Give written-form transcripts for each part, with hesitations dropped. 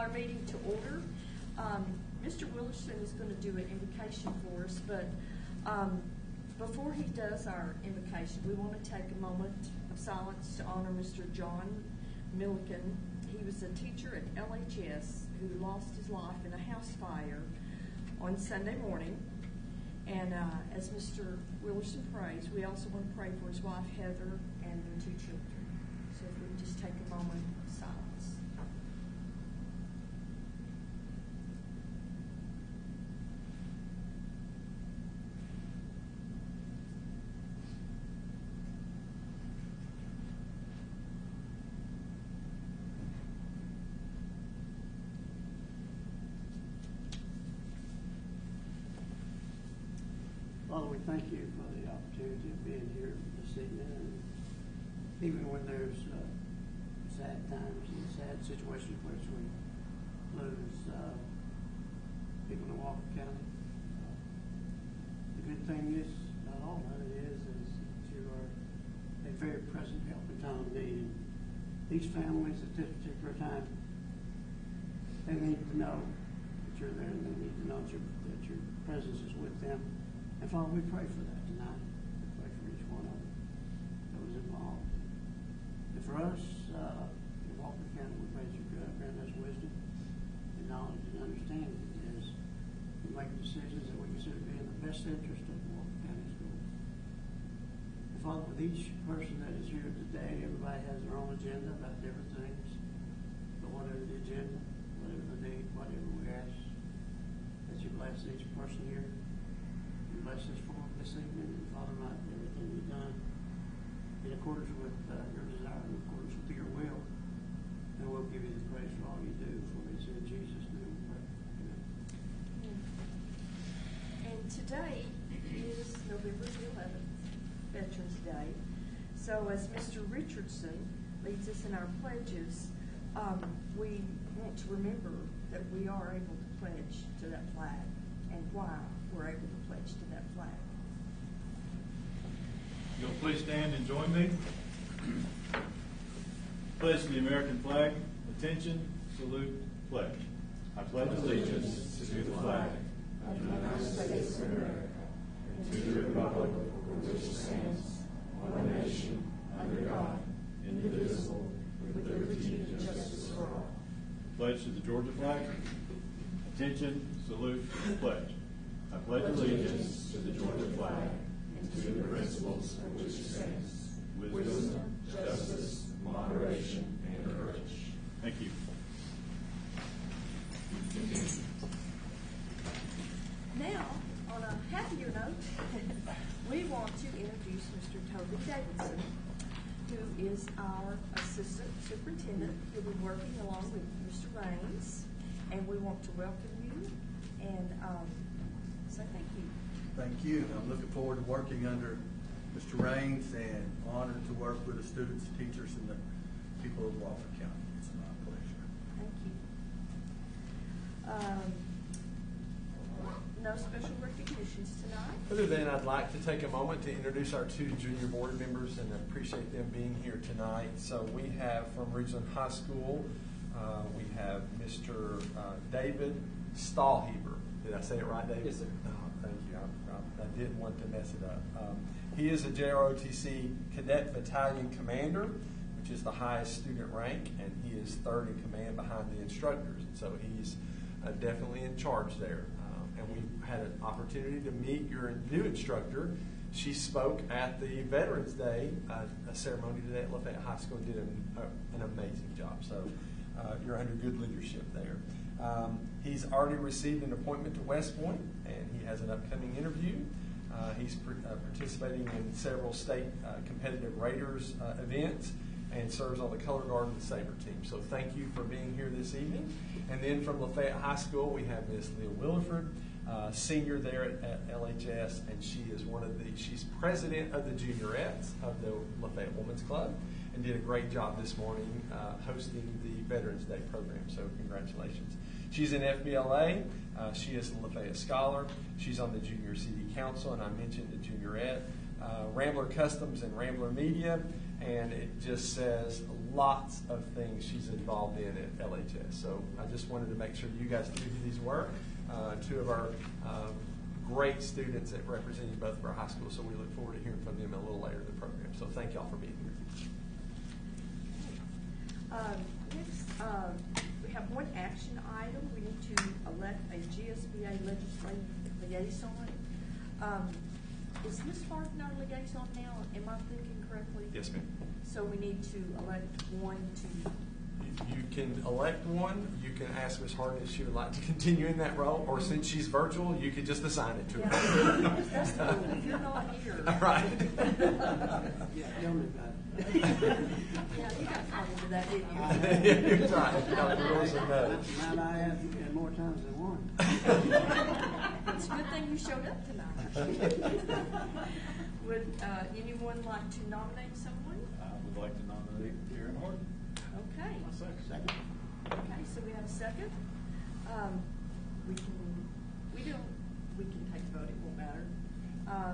our meeting to order. Mr. Willerson is going to do an invocation for us, but before he does our invocation, we want to take a moment of silence to honor Mr. John Milliken. He was a teacher at LHS who lost his life in a house fire on Sunday morning. And as Mr. Willerson prays, we also want to pray for his wife, Heather, and their 2 children. So if we can just take a moment of silence. Father, we thank you for the opportunity of being here this evening. And even when there's sad times and sad situations which we lose people in Walker County, the good thing is, not all of it is that you are a very present help in time of need. And these families at this particular time, they need to know that you're there, and they need to know that your presence is with them. And Father, we pray for that tonight. We pray for each one of them, those involved. And for us, in Walker County, we pray that you grant us wisdom and knowledge and understanding as we make decisions that we consider to be in the best interest of Walker County schools. And Father, with each person that is here today, everybody has their own agenda about different things. But whatever the agenda, whatever the need, whatever we ask, that you bless each person here. Bless us for this evening, and Father, might everything be done in accordance with your desire, in accordance with your will, and we'll give you the praise for all you do. For it's in Jesus' name we pray. Amen. And today is November the 11th, Veterans Day. So as Mr. Richardson leads us in our pledges, we want to remember that we are able to pledge to that flag and why we're able to pledge to that flag. You'll please stand and join me. Pledge to the American flag. Attention, salute, pledge. I pledge allegiance to the flag of the United States of America and to the republic for which it stands, one nation, under God, indivisible, with liberty and justice for all. Pledge to the Georgia flag. Attention, salute, pledge. I pledge allegiance to the Georgia flag and to the principles for which it stands, wisdom, justice, moderation, and courage. Thank you. Now, on a happier note, we want to introduce Mr. Toby Davidson, who is our Assistant Superintendent. He'll be working along with Mr. Raines, and we want to welcome you and say thank you. Thank you. I'm looking forward to working under Mr. Raines and honored to work with the students, teachers, and the people of Walker County. It's my pleasure. Thank you. No special recognitions tonight. Other than I'd like to take a moment to introduce our 2 junior board members and appreciate them being here tonight. So we have from Ridgeland High School, we have Mr. David Stahlheber. Did I say it right, David? Yes, sir. Oh, thank you. I didn't want to mess it up. He is a JROTC Cadet Battalion Commander, which is the highest student rank, and he is 3rd in command behind the instructors. So he's definitely in charge there. And we had an opportunity to meet your new instructor. She spoke at the Veterans Day ceremony today at Lafayette High School and did an amazing job. So you're under good leadership there. He's already received an appointment to West Point, and he has an upcoming interview. He's participating in several state competitive Raiders events and serves on the Color Guard and the Sabre team. So thank you for being here this evening. And then from Lafayette High School, we have Miss Leah Williford, senior there at LHS, and she's president of the juniorettes of the Lafayette Women's Club, and did a great job this morning hosting the Veterans Day program. So congratulations. She's in FBLA. She is a Lafayette Scholar. She's on the Junior City Council, and I mentioned the Juniorette, Rambler Customs and Rambler Media, and it just says lots of things she's involved in at LHS. So I just wanted to make sure you guys knew who these were. Two of our great students that represented both of our high schools, so we look forward to hearing from them a little later in the program. So thank y'all for being here. Next, we have one action item. We need to elect a GSBA legislative liaison. Is Ms. Harden our liaison now? Am I thinking correctly? Yes, ma'am. So we need to elect one to, You can elect one. You can ask Ms. Harden if she would like to continue in that role, or since she's virtual, you could just assign it to her. that's the rule. If you're not here. Right. Yeah, tell me about it. Yeah, you got caught into that, didn't you? You're right. No, the rules are no. Might I have more times than one? It's a good thing you showed up tonight. Would anyone like to nominate someone? I would like to nominate Aaron Harden. Okay. Second. Okay, so we have a second. We can take a vote, it won't matter.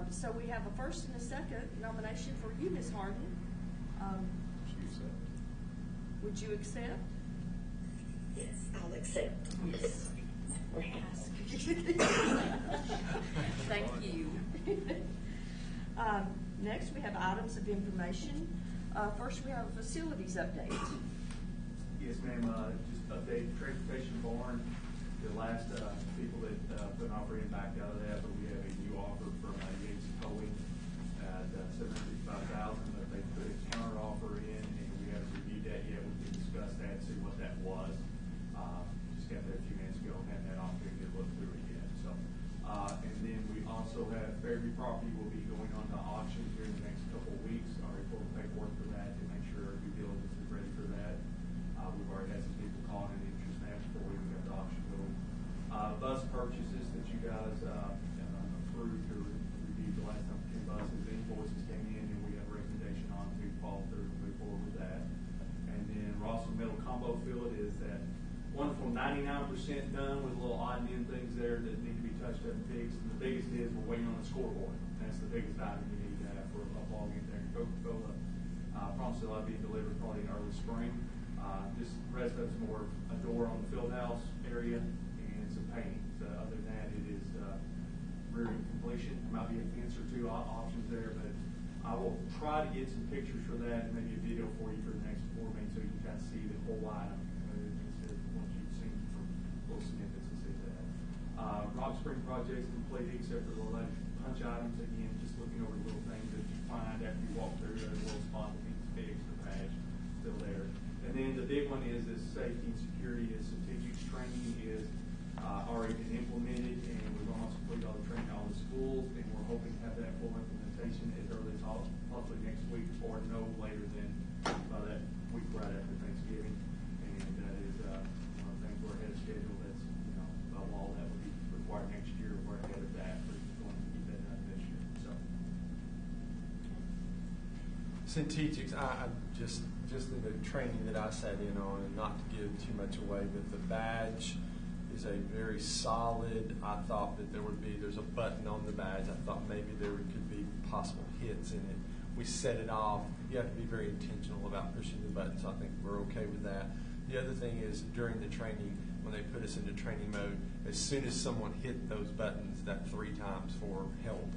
So we have a first and a second nomination for you, Ms. Harden. She said. Would you accept? Yes, I'll accept. Yes. Thank you. Next, we have items of information. First, we have a facilities update. Yes, ma'am. Just update transportation barn. The last people that put an offer in backed out of that, but we have a new offer from Yates Towing at $755,000. But they put a counter offer in, and we haven't reviewed that yet. We can discuss that, see what that was. Just got there a few minutes ago, and haven't had an opportunity to look through it yet. So, and then we also have Fairview property will be going on to auction here in the next couple of weeks. Already pulled the paperwork for that to make sure our due diligence is ready for that. We've already had some people calling in interest in that before we even got the auction going. Bus purchases that you guys approved or reviewed the last time, 10 buses, the invoices came in, and we have a recommendation on to follow through and move forward with that. And then Rossville Middle Combo Field is that wonderful 99% done with little odd and end things there that need to be touched up and fixed. And the biggest is we're waiting on the scoreboard. That's the biggest item you need to have for a ball game there. Coca-Cola promised it'll be delivered probably in early spring. Just the rest of it's more a door on the field house area and some painting. So other than that, it is rear completion. There might be a fence or two options there, but I will try to get some pictures for that and maybe a video for you for the next board meeting so you can kind of see the whole item instead of what you've seen from little snippets and see that. Rock Spring project's completed except for the last punch items. Again, just looking over the little things that you find after you walk through the little spot that needs fixed, the patch still there. And then the big one is safety and security. Is strategic training is already been implemented, and we're going to complete all the training in all the schools, and we're hoping to have that full implementation as early as possibly next week or no later than by that week right after Thanksgiving. And that is one of the things we're ahead of schedule. That's by law that would be required next year. We're ahead of that. We're going to keep that done this year. So. Centegics, I just in the training that I sat in on, and not to give too much away, but the badge is a very solid. I thought that there's a button on the badge. I thought maybe there could be possible hits in it. We set it off. You have to be very intentional about pushing the button, so I think we're okay with that. The other thing is during the training, when they put us into training mode, as soon as someone hit those buttons, that 3 times for help,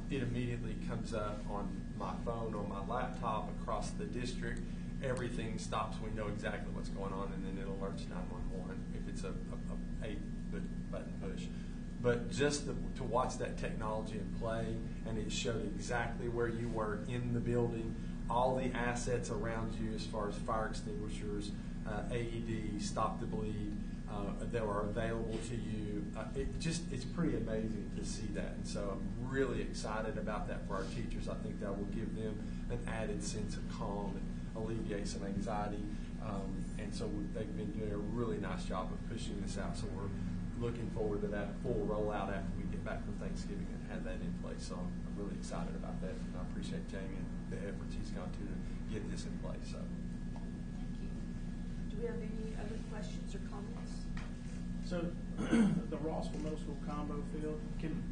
it immediately comes up on my phone, on my laptop, across the district. Everything stops. We know exactly what's going on, and then it alerts 911 if it's a 8-button push. But just to watch that technology in play, and it showed exactly where you were in the building, all the assets around you as far as fire extinguishers, AED, stop the bleed, that are available to you. It's pretty amazing to see that. And so I'm really excited about that for our teachers. I think that will give them an added sense of calm and alleviate some anxiety. And so they've been doing a really nice job of pushing this out. So we're looking forward to that full rollout after we get back from Thanksgiving and have that in place. So I'm really excited about that. And I appreciate Jamie and the efforts he's gone to get this in place. So. Thank you. Do we have any other questions or comments? So the Rossville Middle School combo field, can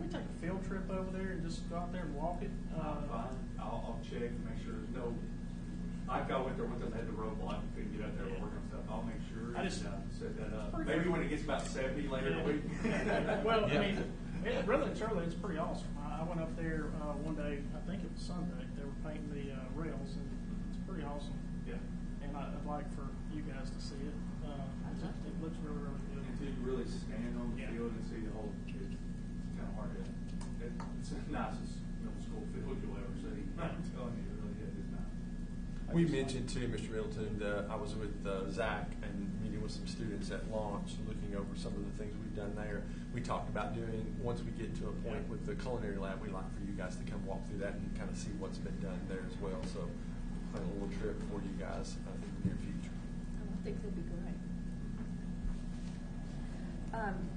we take a field trip over there and just go out there and walk it? Fine. I'll check and make sure there's no I went there with them, they had the roadblock, couldn't get up there, we're working on stuff, I'll make sure I and just- set that up. Pretty Maybe good. when it gets about 70 later in the week. Well, Yeah. I mean, really and truly, it's pretty awesome. I went up there one day, I think it was Sunday, they were painting the rails, and it's pretty awesome. Yeah. And I'd like for you guys to see it. It looks really, really good. Until you really stand on the Yeah. field and see the whole, it's kind of hard to, it's the nicest middle school field you'll ever see. I'm telling you, it really is, it's nice. We mentioned too, Mr. Middleton, that I was with Zach and meeting with some students at launch, looking over some of the things we've done there. We talked about doing, once we get to a point with the culinary lab, we'd like for you guys to come walk through that and kind of see what's been done there as well. So plan a little trip for you guys in the near future. I think that'd be great.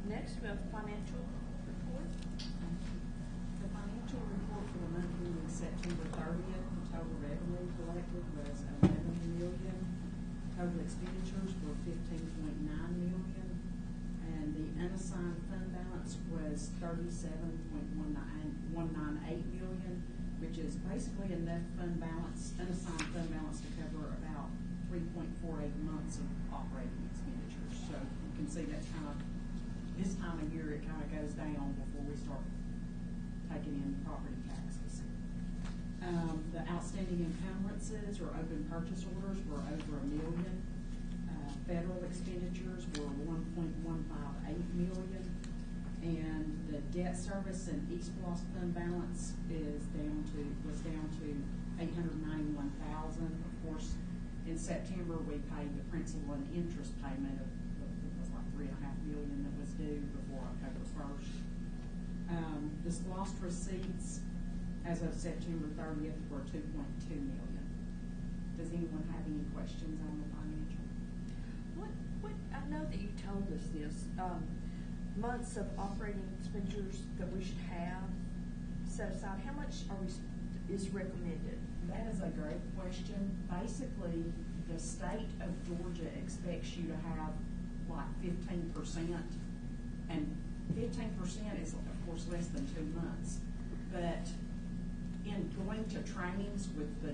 Next, we have financial report. The financial report for the month ending September 30th, the total revenue collected was $11 million. Total expenditures were $15.9 million. And the unassigned fund balance was $37.198 million, which is basically enough fund balance, unassigned fund balance to cover about 3.48 months of operating expenditures. So you can see that's kind of, this time of year, it kind of goes down before we start taking in property taxes. The outstanding encumbrances or open purchase orders were over $1 million. Federal expenditures were $1.158 million. And the debt service and East Floss fund balance was down to $891,000. Of course, in September, we paid the principal and interest payment of $3.5 million that was due before October 1st. The SPLOST receipts as of September 30th were $2.2 million. Does anyone have any questions on the financial? What, I know that you told us this, months of operating expenditures that we should have set aside. How much is recommended? That is a great question. Basically, the state of Georgia expects you to have like 15%, and 15% is of course less than 2 months. But in going to trainings with the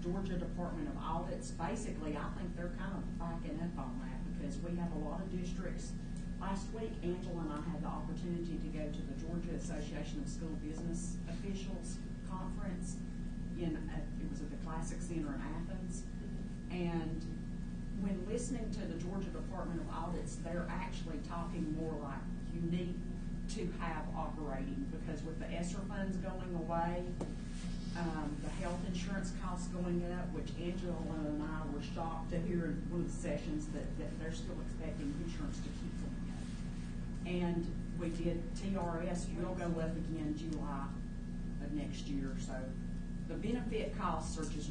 Georgia Department of Audits, basically I think they're kind of backing up on that, because we have a lot of districts. Last week, Angela and I had the opportunity to go to the Georgia Association of School Business Officials conference. It was at the Classic Center in Athens, and when listening to the Georgia Department of Audits, they're actually talking more like you need to have operating, because with the ESSER funds going away, the health insurance costs going up, which Angela and I were shocked to hear in one of the sessions that they're still expecting insurance to keep going up. And we did TRS will go up again July of next year. So the benefit costs are just,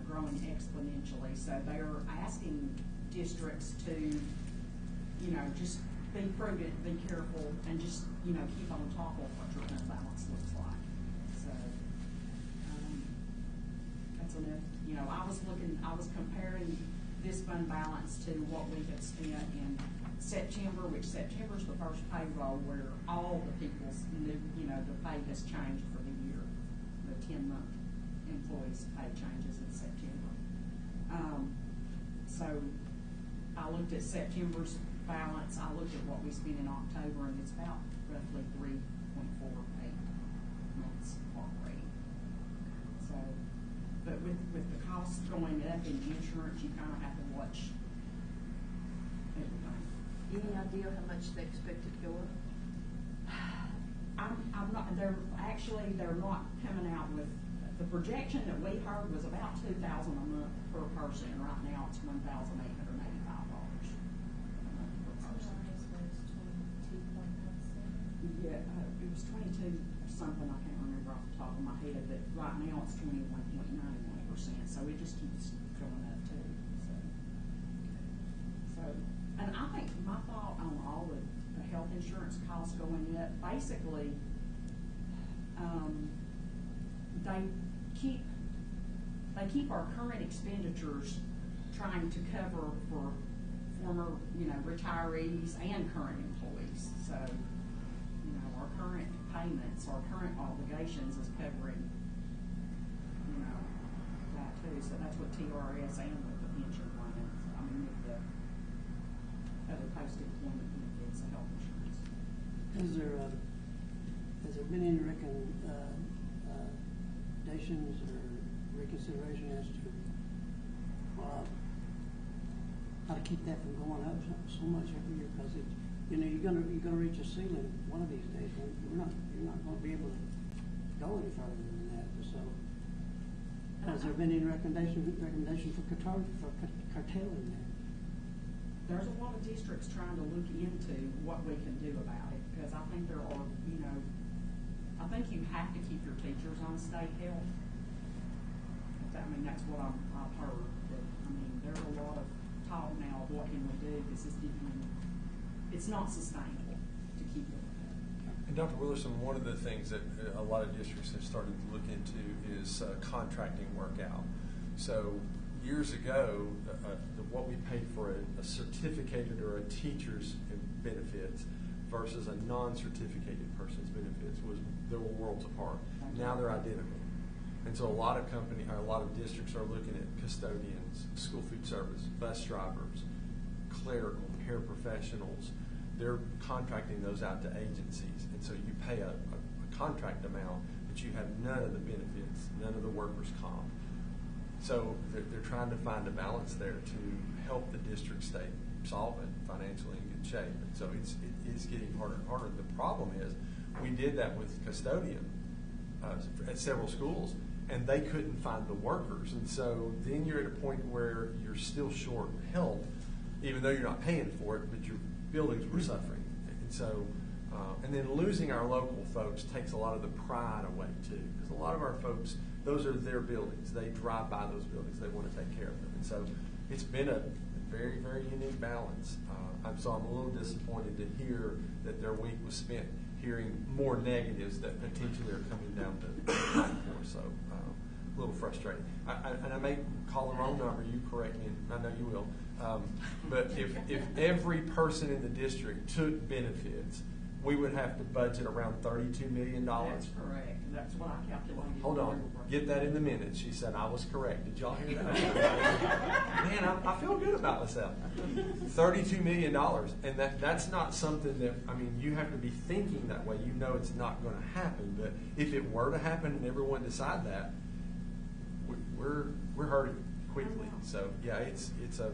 growing exponentially. So they're asking districts to, just be prudent, be careful, and just, keep on top of what your fund balance looks like. So that's enough. I was comparing this fund balance to what we had spent in September, which September's the first payroll where all the people's new, the pay has changed for the year. The 10-month employees' pay changes in September. So I looked at September's balance. I looked at what we spent in October, and it's about roughly 3.48 months operating. So, but with the costs going up in insurance, you kind of have to watch everything. Any idea how much they expect it to go up? I'm not. They're not coming out with the projection that we heard was about $2,000 a month per person. Right now, it's $1,885 a month per person. Yeah, it was 22 something. I can't remember off the top of my head, but right now it's 21.91%. So it just keeps going up too. So, and I think my thought on all of the health insurance costs going up, basically, they keep our current expenditures trying to cover for former, retirees and current employees. So, our current payments, our current obligations is covering, that too. so that's what TRS and with the pension plans, I mean, with the other post-employment benefits and health insurance. Has there been any recommendations or reconsideration as to how to keep that from going up so much every year? Because you're gonna reach a ceiling one of these days. You're not going to be able to go any further than that. So, has there been any recommendation for curtailing that? There's a lot of districts trying to look into what we can do about it, because I think there are, I think you have to keep your teachers on state health. I mean, that's what I've heard. That, I mean, there's a lot of talk now of what can we do. It's not sustainable to keep it. And Dr. Willerson, one of the things that a lot of districts have started to look into is contracting work out. So years ago, what we paid for a certificated or a teacher's benefits versus a non-certificated person's benefits they were worlds apart. Now they're identical. And so a lot of districts are looking at custodians, school food service, bus drivers, clerical, paraprofessionals. They're contracting those out to agencies. And so you pay a contract amount, but you have none of the benefits, none of the workers' comp. So they're trying to find a balance there to help the district stay solvent, financially in good shape. And so it is getting harder and harder. The problem is we did that with custodian at several schools, and they couldn't find the workers. And so then you're at a point where you're still short help, even though you're not paying for it, but your buildings were suffering. And so, and then losing our local folks takes a lot of the pride away too, because a lot of our folks, those are their buildings. They drive by those buildings. They want to take care of them. And so it's been a very, very unique balance. So I'm a little disappointed to hear that their week was spent hearing more negatives that potentially are coming down the pipe for. So a little frustrating. And I may call the wrong number. You correct me, and I know you will. But if every person in the district took benefits, we would have to budget around $32 million. That's correct. That's what I calculated. Hold on. Get that in the minutes. She said I was correct. Did y'all hear that? Man, I feel good about myself. $32 million. And that's not something that, I mean, you have to be thinking that way. You know it's not going to happen. But if it were to happen and everyone decide that, we're hurting quickly. So yeah, it's a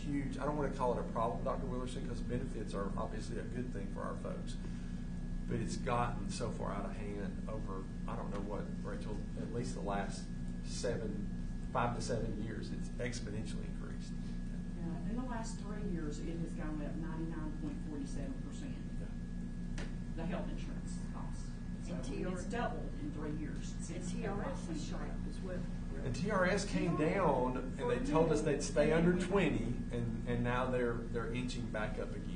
huge, I don't want to call it a problem, Dr. Willerson, because benefits are obviously a good thing for our folks. But it's gotten so far out of hand over, I don't know what, Rachel, at least the last 5 to 7 years, it's exponentially increased. In the last 3 years, it has gone up 99.47%. The health insurance costs. So it's doubled in 3 years. And TRS is sharp as well. And TRS came down, and they told us they'd stay under 20, and now they're inching back up again.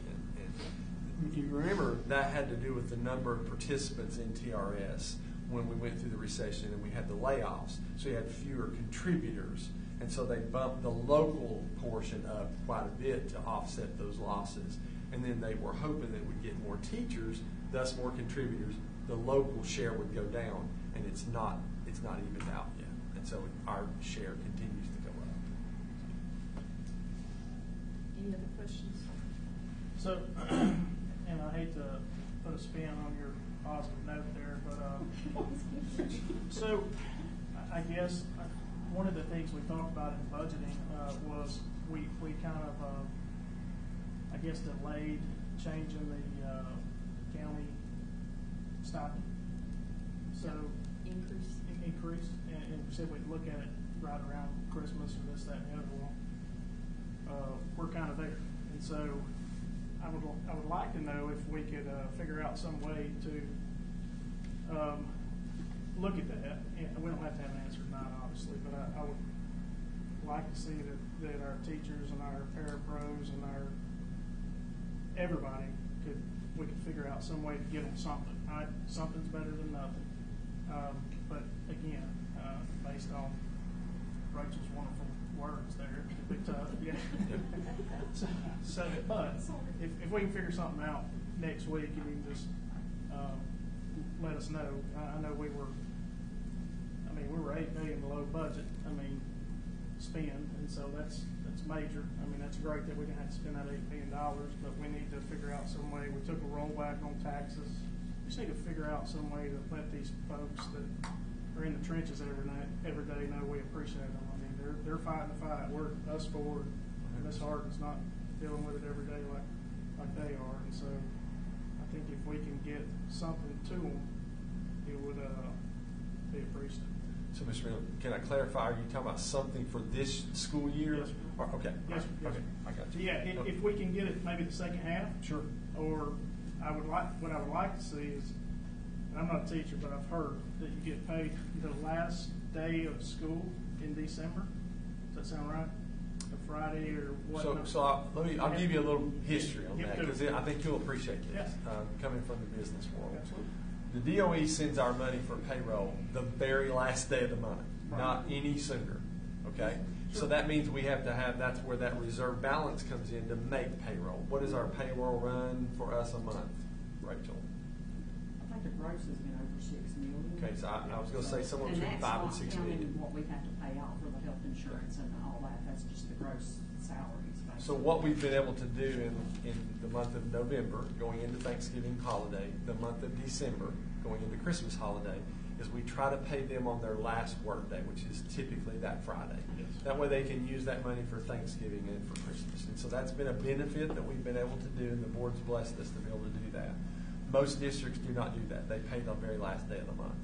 And you remember that had to do with the number of participants in TRS when we went through the recession and we had the layoffs. So you had fewer contributors, and so they bumped the local portion up quite a bit to offset those losses. And then they were hoping that we'd get more teachers, thus more contributors. The local share would go down, and it's not evened out yet. And so our share continues to go up. Any other questions? So, and I hate to put a spin on your positive note there, but so I guess one of the things we talked about in budgeting was we kind of I guess delayed changing the county stipend. So increased, and we said we'd look at it right around Christmas or this, that, and the other one. We're kind of there, and so I would like to know if we could figure out some way to look at that. And we don't have to have an answer tonight, obviously, but I would like to see that our teachers and our parapros and our everybody we could figure out some way to get them something. Something's better than nothing. But again, based on Rachel's wonderful words there, yeah. So, but if we can figure something out next week, and you can just let us know. I know we were $8 million below budget. I mean, spend, and so that's major. I mean, that's great that we didn't have to spend that $8 million, but we need to figure out some way. We took a rollback on taxes. We just need to figure out some way to let these folks that are in the trenches every day know we appreciate them. I mean, they're fighting the fight. We're us forward, and Miss Harden's not dealing with it every day like they are. And so I think if we can get something to them, it would be appreciated. So, Mr. Miller, can I clarify? Are you talking about something for this school year? Yes, sir. Okay. Yes, sir. Yes, Okay. sir. I got So you. yeah, if we can get it maybe the second half, Sure. or what I would like to see is, and I'm not a teacher, but I've heard that you get paid the last day of school in December. Does that sound right? A Friday or what? I'll give you a little history on Yeah, that, do. because I think you'll appreciate this, Yes. coming from the business world. Absolutely. The DOE sends our money for payroll the very last day of the month, not any sooner, okay? So that means we have to that's where that reserve balance comes in to make payroll. What is our payroll run for us a month, Rachel? I think the gross has been over $6 million. Okay, so I was gonna say somewhere And between that's 5 and not 6 counting million. what we have to pay out for the health insurance and all that. That's just the gross salaries. So what we've been able to do in the month of November, going into Thanksgiving holiday, the month of December, going into Christmas holiday, is we try to pay them on their last work day, which is typically that Friday. Yes. That way they can use that money for Thanksgiving and for Christmas. And so that's been a benefit that we've been able to do, and the board's blessed us to be able to do that. Most districts do not do that. They pay the very last day of the month,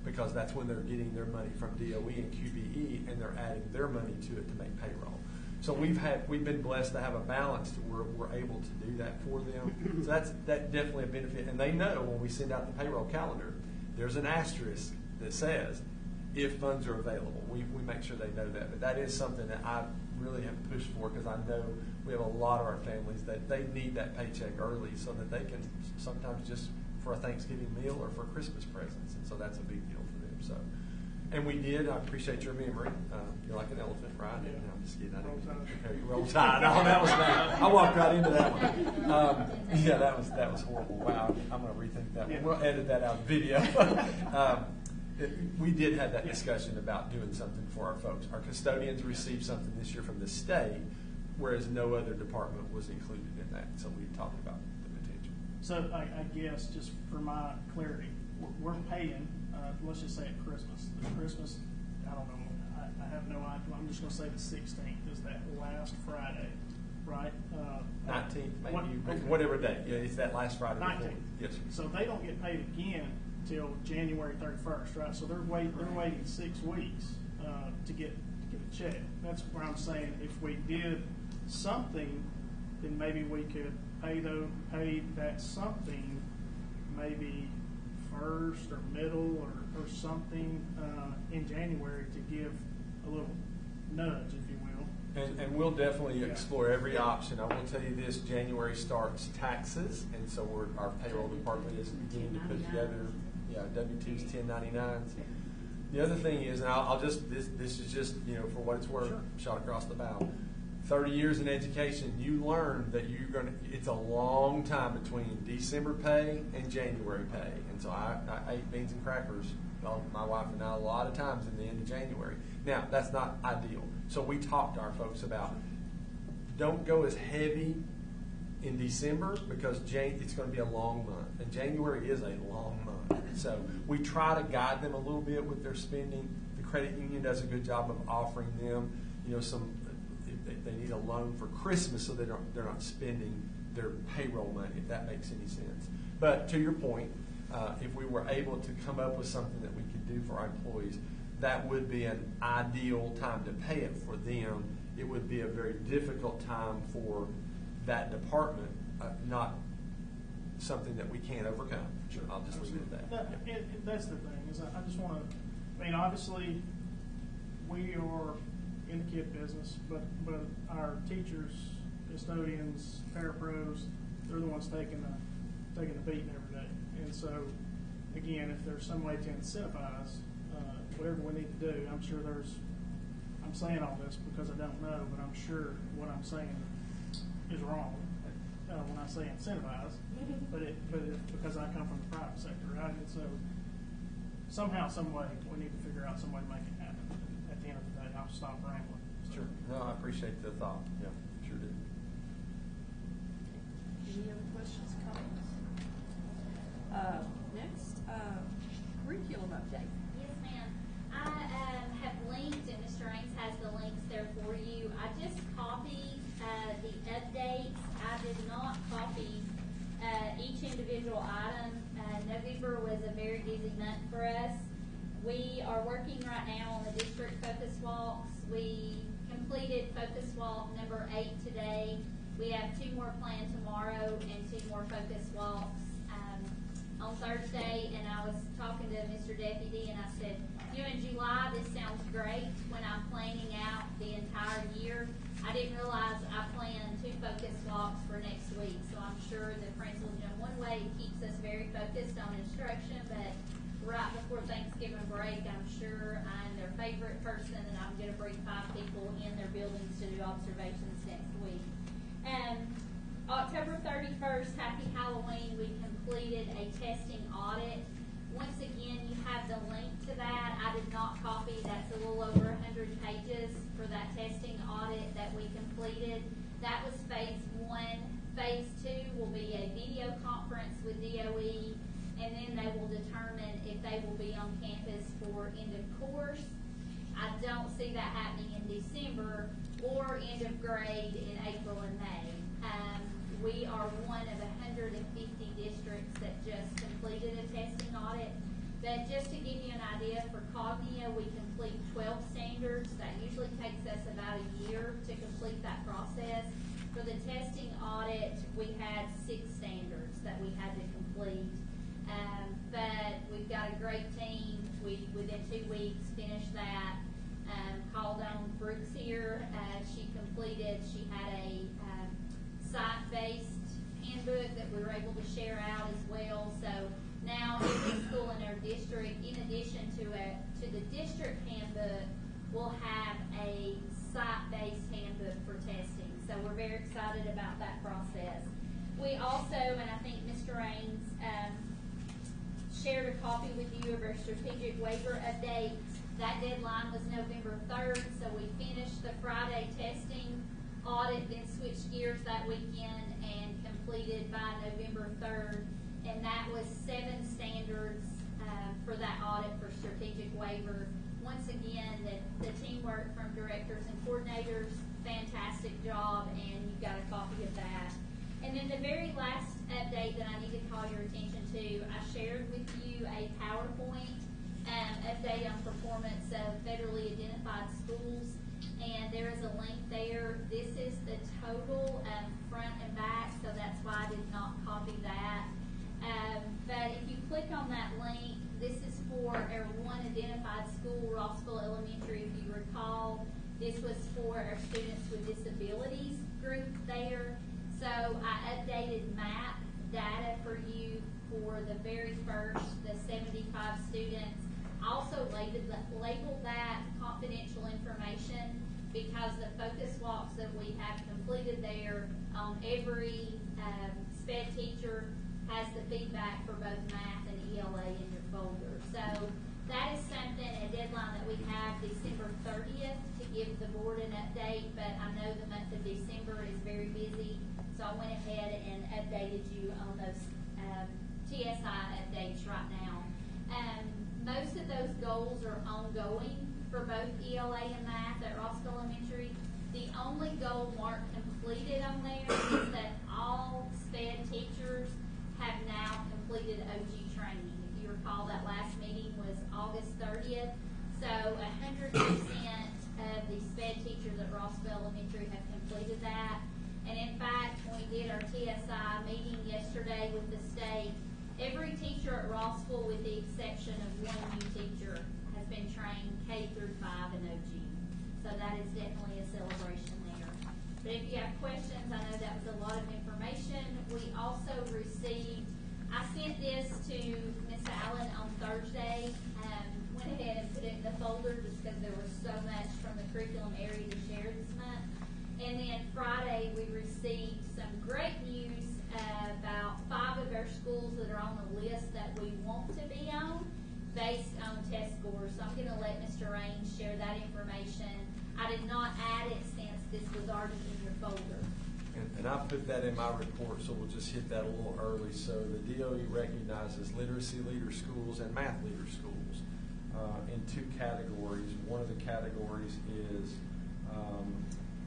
because that's when they're getting their money from DOE and QBE, and they're adding their money to it to make payroll. So we've been blessed to have a balance to where we're able to do that for them. So that's definitely a benefit. And they know when we send out the payroll calendar, there's an asterisk that says if funds are available. We make sure they know that. But that is something that I really have pushed for, because I know we have a lot of our families that they need that paycheck early so that they can sometimes just for a Thanksgiving meal or for Christmas presents. And so that's a big deal for them. So. And we did. I appreciate your memory. You're like an elephant, right? Yeah. No, I'm just kidding. I didn't Roll Tide. prepare you. Roll Tide. Oh, that was bad. I walked right into that one. Yeah, that was horrible. Wow. I'm going to rethink that one. Yeah. We'll edit that out of the video. We did have that discussion about doing something for our folks. Our custodians received something this year from the state, whereas no other department was included in that. So we talked about the potential. So I guess just for my clarity, we're paying, let's just say at Christmas. Christmas, I don't know, I have no idea. I'm just going to say the 16th is that last Friday, right? 19th, maybe, whatever day. Yeah, it's that last Friday. 19th. Yes, sir. So they don't get paid again till January 31st, right? So they're waiting 6 weeks to get a check. That's where I'm saying if we did something, then maybe we could pay that something maybe first or middle or something in January to give a little nudge, if you will. And we'll definitely explore every option. I will tell you this: January starts taxes, and so our payroll department is beginning to put together W-2s, 1099s. The other thing is, and I'll just this is just for what it's worth, shot across the bow. 30 years in education, you learn that it's a long time between December pay and January pay. And so I ate beans and crackers, my wife and I, a lot of times in the end of January. Now, that's not ideal. So we talked to our folks about don't go as heavy in December because it's going to be a long month. And January is a long month. So we try to guide them a little bit with their spending. The credit union does a good job of offering them, some, if they need a loan for Christmas so they're not spending their payroll money, if that makes any sense. But to your point, if we were able to come up with something that we could do for our employees, that would be an ideal time to pay it for them. It would be a very difficult time for that department, not something that we can't overcome. Sure. I'll just leave it at that. That's the thing, is I just want to, obviously, we are in the kid business, but our teachers, custodians, parapros, they're the ones taking the beating every day. And so, again, if there's some way to incentivize whatever we need to do, I'm sure I'm saying all this because I don't know, but I'm sure what I'm saying is wrong when I say incentivize. But because I come from the private sector, right? And so somehow, some way, we need to figure out some way to make it happen. At the end of the day, I'll stop rambling. So. Sure. No, I appreciate the thought. Yeah, sure did. Any other questions, comments? Next, curriculum update. Yes, ma'am. I have linked, and Mr. Raines has the links there for you. I just copied the updates. I did not copy each individual item. November was a very busy month for us. We are working right now on the district focus walks. We completed focus walk number 8 today. We have 2 more planned tomorrow and 2 more focus walks on Thursday. And I was talking to Mr. Deputy and I said, you know, in July this sounds great when I'm planning out the entire year. I didn't realize I planned 2 focus walks for next week. So I'm sure the principals, you know, one way it keeps us very focused on instruction, but right before Thanksgiving break, I'm sure I'm their favorite person, and I'm going to bring 5 people in their buildings to do observations next week. October 31st, Happy Halloween, we completed a testing audit. Once again, you have the link to that. I did not copy. That's a little over 100 pages for that testing audit that we completed. That was phase 1. Phase 2 will be a video conference with DOE, and then they will determine if they will be on campus for end of course. I don't see that happening in December or end of grade in April and May. We are one of 150 districts that just completed a testing audit. But just to give you an idea, for Cognia, we complete 12 standards. That usually takes us about a year to complete that process. For the testing audit, we had 6 standards that we had to complete. But we've got a great team. We, within 2 weeks, finished that. Called on Brooks here. She had a site-based handbook that we were able to share out as well. So now every school in our district, in addition to the district handbook, will have a site-based handbook for testing. So we're very excited about that process. We also, and I think Mr. Raines shared a copy with you of our strategic waiver update. That deadline was November 3rd, so we finished the Friday testing audit, then switched gears that weekend and completed by November 3rd. And that was 7 standards for that audit for strategic waiver. Once again, the teamwork from directors and coordinators, fantastic job, and you've got a copy of that. And then the very last update that I need to call your attention to, I shared with you a PowerPoint update on performance of federally identified schools, and there is a link there. This is the total front and back, so that's why I did not copy that. But if you click on that link, this is for our one identified school, Rossville Elementary. If you recall, this was for our students with disabilities group there. So I updated MAP data for you for the very first, the 75 students. I also labeled that confidential information because the focus walks that we have completed there, every SPED teacher has the feedback for both math and ELA in your folder. So that is something, a deadline that we have December 30th to give the board an update, but I know the month of December is very busy, so I went ahead and updated you on those TSI updates right now. Most of those goals are ongoing for both ELA and math at Rossville Elementary. The only goal marked completed on there is that all SPED teachers have now completed OG training. If you recall, that last meeting was August 30th. So 100% of the SPED teachers at Rossville Elementary have completed that. And in fact, when we did our TSI meeting yesterday with the state, every teacher at Rossville, with the exception of one new teacher, has been trained K through 5 in OG. So that is definitely a celebration there. But if you have questions, I know that was a lot of information. We also received, I sent this to Ms. Allen on Thursday, went ahead and put it in the folder just because there was so much from the curriculum area to share this month. And then Friday, we received some great news about 5 of our schools that are on the list that we want to be on based on test scores. So I'm going to let Mr. Raines share that information. I did not add it since this was already in your folder. And I put that in my report, so we'll just hit that a little early. So the DOE recognizes literacy leader schools and math leader schools in two categories. One of the categories is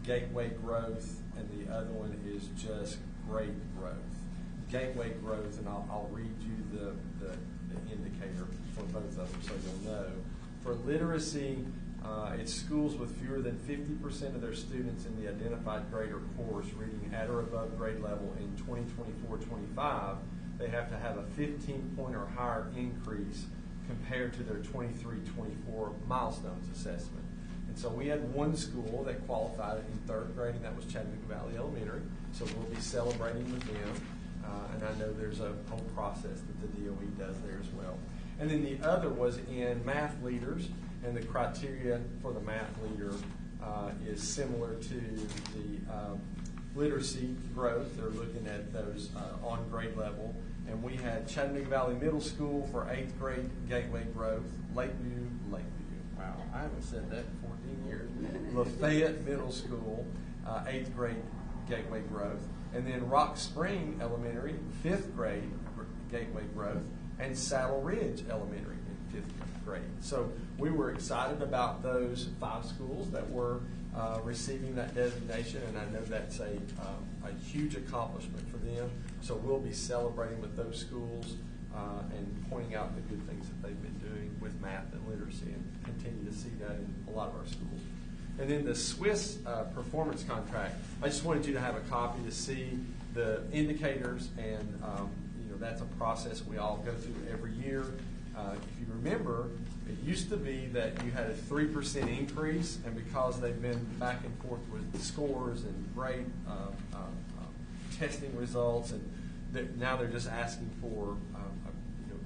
gateway growth, and the other one is just grade growth. Gateway growth, and I'll read you the indicator for both of them so you'll know. For literacy, it's schools with fewer than 50% of their students in the identified grade or course reading at or above grade level in 2024-25. They have to have a 15-point or higher increase compared to their 23-24 milestones assessment. And so we had one school that qualified in third grade, and that was Chattanooga Valley Elementary. So we'll be celebrating with them. And I know there's a whole process that the DOE does there as well. And then the other was in math leaders, and the criteria for the math leader is similar to the literacy growth. They're looking at those on grade level. And we had Chattanooga Valley Middle School for 8th grade gateway growth, Lakeview, wow, I haven't said that in 14 years, Lafayette Middle School, 8th grade gateway growth, and then Rock Spring Elementary, 5th grade gateway growth, and Saddle Ridge Elementary in 5th grade. So we were excited about those 5 schools that were receiving that designation, and I know that's a huge accomplishment for them. So we'll be celebrating with those schools and pointing out the good things that they've been doing with math and literacy, and continue to see that in a lot of our schools. And then the Swiss performance contract, I just wanted you to have a copy to see the indicators, and that's a process we all go through every year. If you remember, it used to be that you had a 3% increase, and because they've been back and forth with scores and grade testing results, and now they're just asking for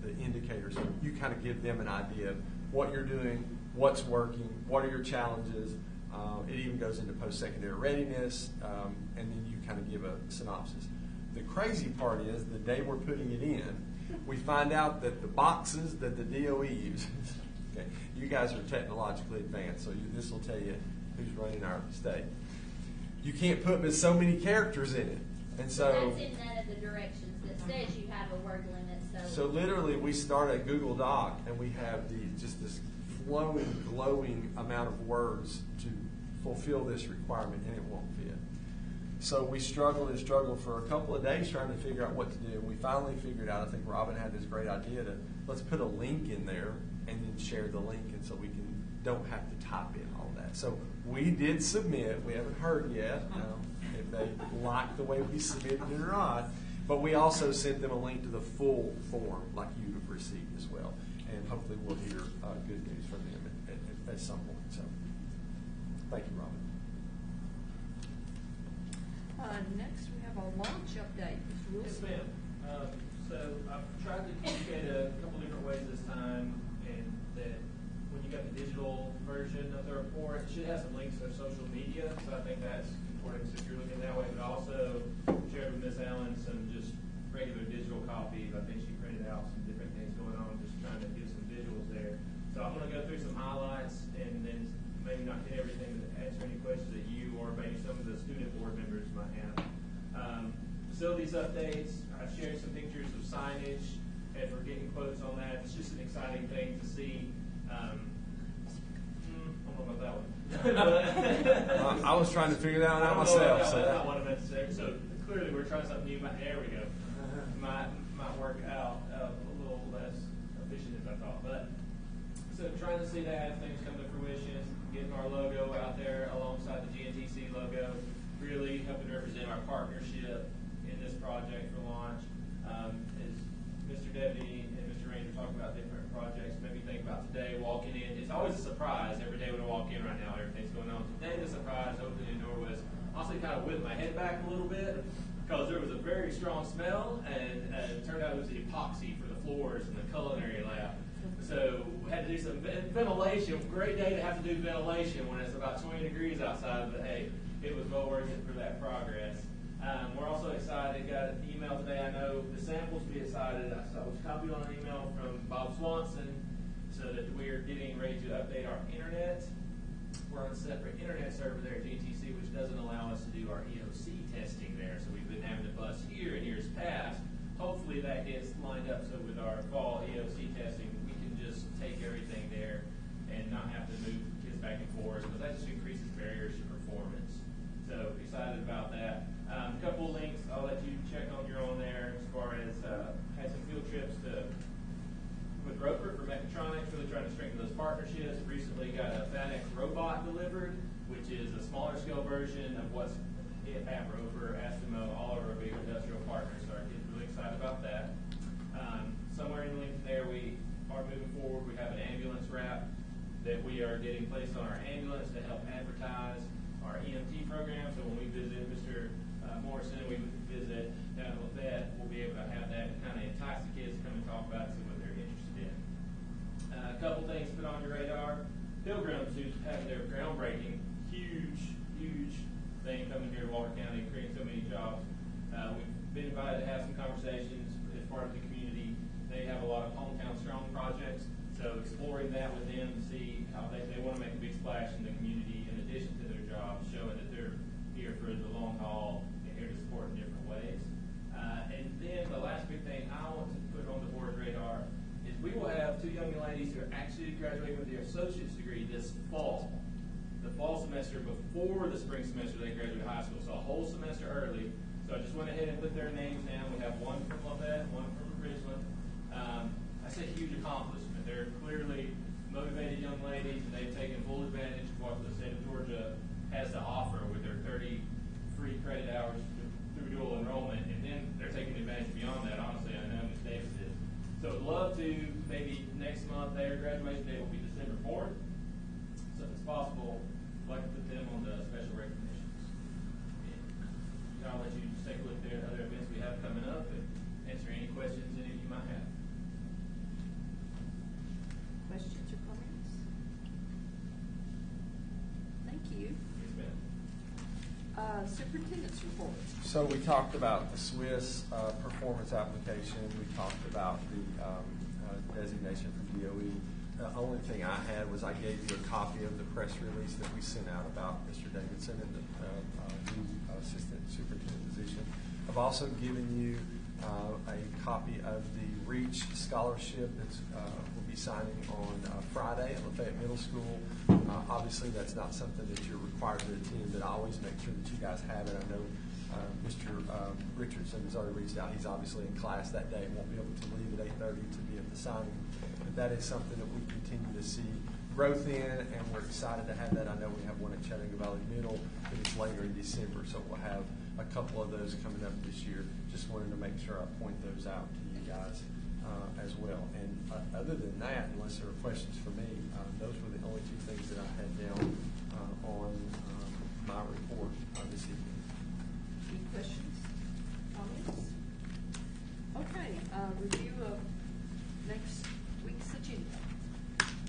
the indicators. So you kind of give them an idea of what you're doing, what's working, what are your challenges. It even goes into post-secondary readiness, and then you kind of give a synopsis. The crazy part is the day we're putting it in, we find out that the boxes that the DOE uses, okay, you guys are technologically advanced, so this will tell you who's running our state. You can't put but so many characters in it. And so that's in none of the directions that says you have a word limit. So literally we start a Google Doc, and we have just this flowing, glowing amount of words to fulfill this requirement, and it won't fit. So we struggled and struggled for a couple of days trying to figure out what to do. We finally figured out, I think Robin had this great idea to let's put a link in there and then share the link, and so we don't have to type in all that. So we did submit. We haven't heard yet if they like the way we submitted it or not. But we also sent them a link to the full form like you have received as well. And hopefully we'll hear good news from them at some point. So thank you, Robin. Next, we have a launch update. Mr. Yes, Wilson. ma'am. So I've tried to communicate a couple different ways this time, and that when you got the digital version of the report, it should have some links to their social media, so I think that's important if you're looking that way, but also shared with Ms. Allen some just regular digital copies. I think she printed out some different things going on, just trying to give some visuals there. So I'm going to go through some highlights and then maybe not hit everything, but answer any questions that you or maybe some of the student board members might have. Facilities updates, I've shared some pictures of signage, and we're getting quotes on that. It's just an exciting thing to see. I don't know about that one. I was trying to figure that one out myself. That's not what I meant to say. So clearly we're trying something new. There we go. Might work out a little less efficient as I thought. But so trying to see that things come to fruition, getting our logo out there alongside the GNTC logo, really helping represent our partnership in this project for launch. As Mr. Deputy and Mr. Ranger talk about different projects, maybe think about today walking in. It's always a surprise every day when I walk in right now. Everything's going on. Today the surprise opening the door was honestly kind of whipped my head back a little bit because there was a very strong smell, and it turned out it was the epoxy for the floors in the culinary lab. So we had to do some ventilation. Great day to have to do ventilation when it's about 20 degrees outside, but hey, it was well worth it for that progress. We're also excited. Got an email today. I know the samples will be excited. I was copied on an email from Bob Swanson so that we are getting ready to update our internet we're on a separate internet server there at GTC, which doesn't allow us to do our EOC testing there. So we've been having to bus here in years past. Hopefully that gets lined up so with our fall EOC testing, we can just take everything there and not have to move kids back and forth, because that just increases barriers to performance. So excited about that. A couple of links I'll let you check on your own there as far as had some field trips with Roper for mechatronics, really trying to strengthen those partnerships. Recently got a FedEx robot delivered, which is a smaller scale version of what's at Roper, Astemo, all of our big industrial partners. So our kids are really excited about that. Somewhere in the link there, we are moving forward. We have an ambulance wrap that we are getting placed on our ambulance to help advertise our EMT program. So when we visit Mr. Morrison, we visit down at Vet, we'll be able to have that and kind of entice the kids to come and talk about it, see what they're interested in. A couple things to put on your radar. Pilgrims, who's having their groundbreaking, huge thing coming here to Walker County, creating so many jobs. We've been invited to have some conversations as part of the community. They have a lot of Hometown Strong projects, so exploring that with them to see how they want to make a big splash in the community in addition to their jobs, showing that they're here for the long haul and here to support in different ways. And then the last big thing I want to put on the board's radar is we will have 2 young ladies who are actually graduating with their associate's degree this fall. The fall semester before the spring semester they graduate high school, so a whole semester early. So I just went ahead and put their names down. We have one from Lafayette, one from Ridgeland. I say huge accomplishment. They're clearly motivated young ladies, and they've taken full advantage of what the state of Georgia has to offer with their 30 free credit hours through dual enrollment, and then they're taking advantage beyond that. Honestly, I know Ms. Davis is. So I'd love to, maybe next month, their graduation date will be December 4th. So if it's possible, I'd like to put them on the special recognitions. And I'll let you just take a look there at other events we have coming up and answer any questions any of you might have. Questions or comments? Thank you. Yes, ma'am. Superintendent's report. So we talked about the Swiss performance application. We talked about the designation from DOE. The only thing I had was I gave you a copy of the press release that we sent out about Mr. Davidson and the new assistant superintendent position. I've also given you a copy of the REACH scholarship that will be signing on Friday at Lafayette Middle School. Obviously, that's not something that you're required to attend, but I always make sure that you guys have it. I know Mr. Richardson has already reached out. He's obviously in class that day and won't be able to leave at 8:30 to be at the signing. But that is something that we continue to see growth in, and we're excited to have that. I know we have one at Chattanooga Valley Middle, but it's later in December, so we'll have a couple of those coming up this year. Just wanted to make sure I point those out to you guys as well. And other than that, unless there are questions for me, those were the only 2 things that I had down on my report this evening. Any questions, comments? Okay, review of next week's agenda.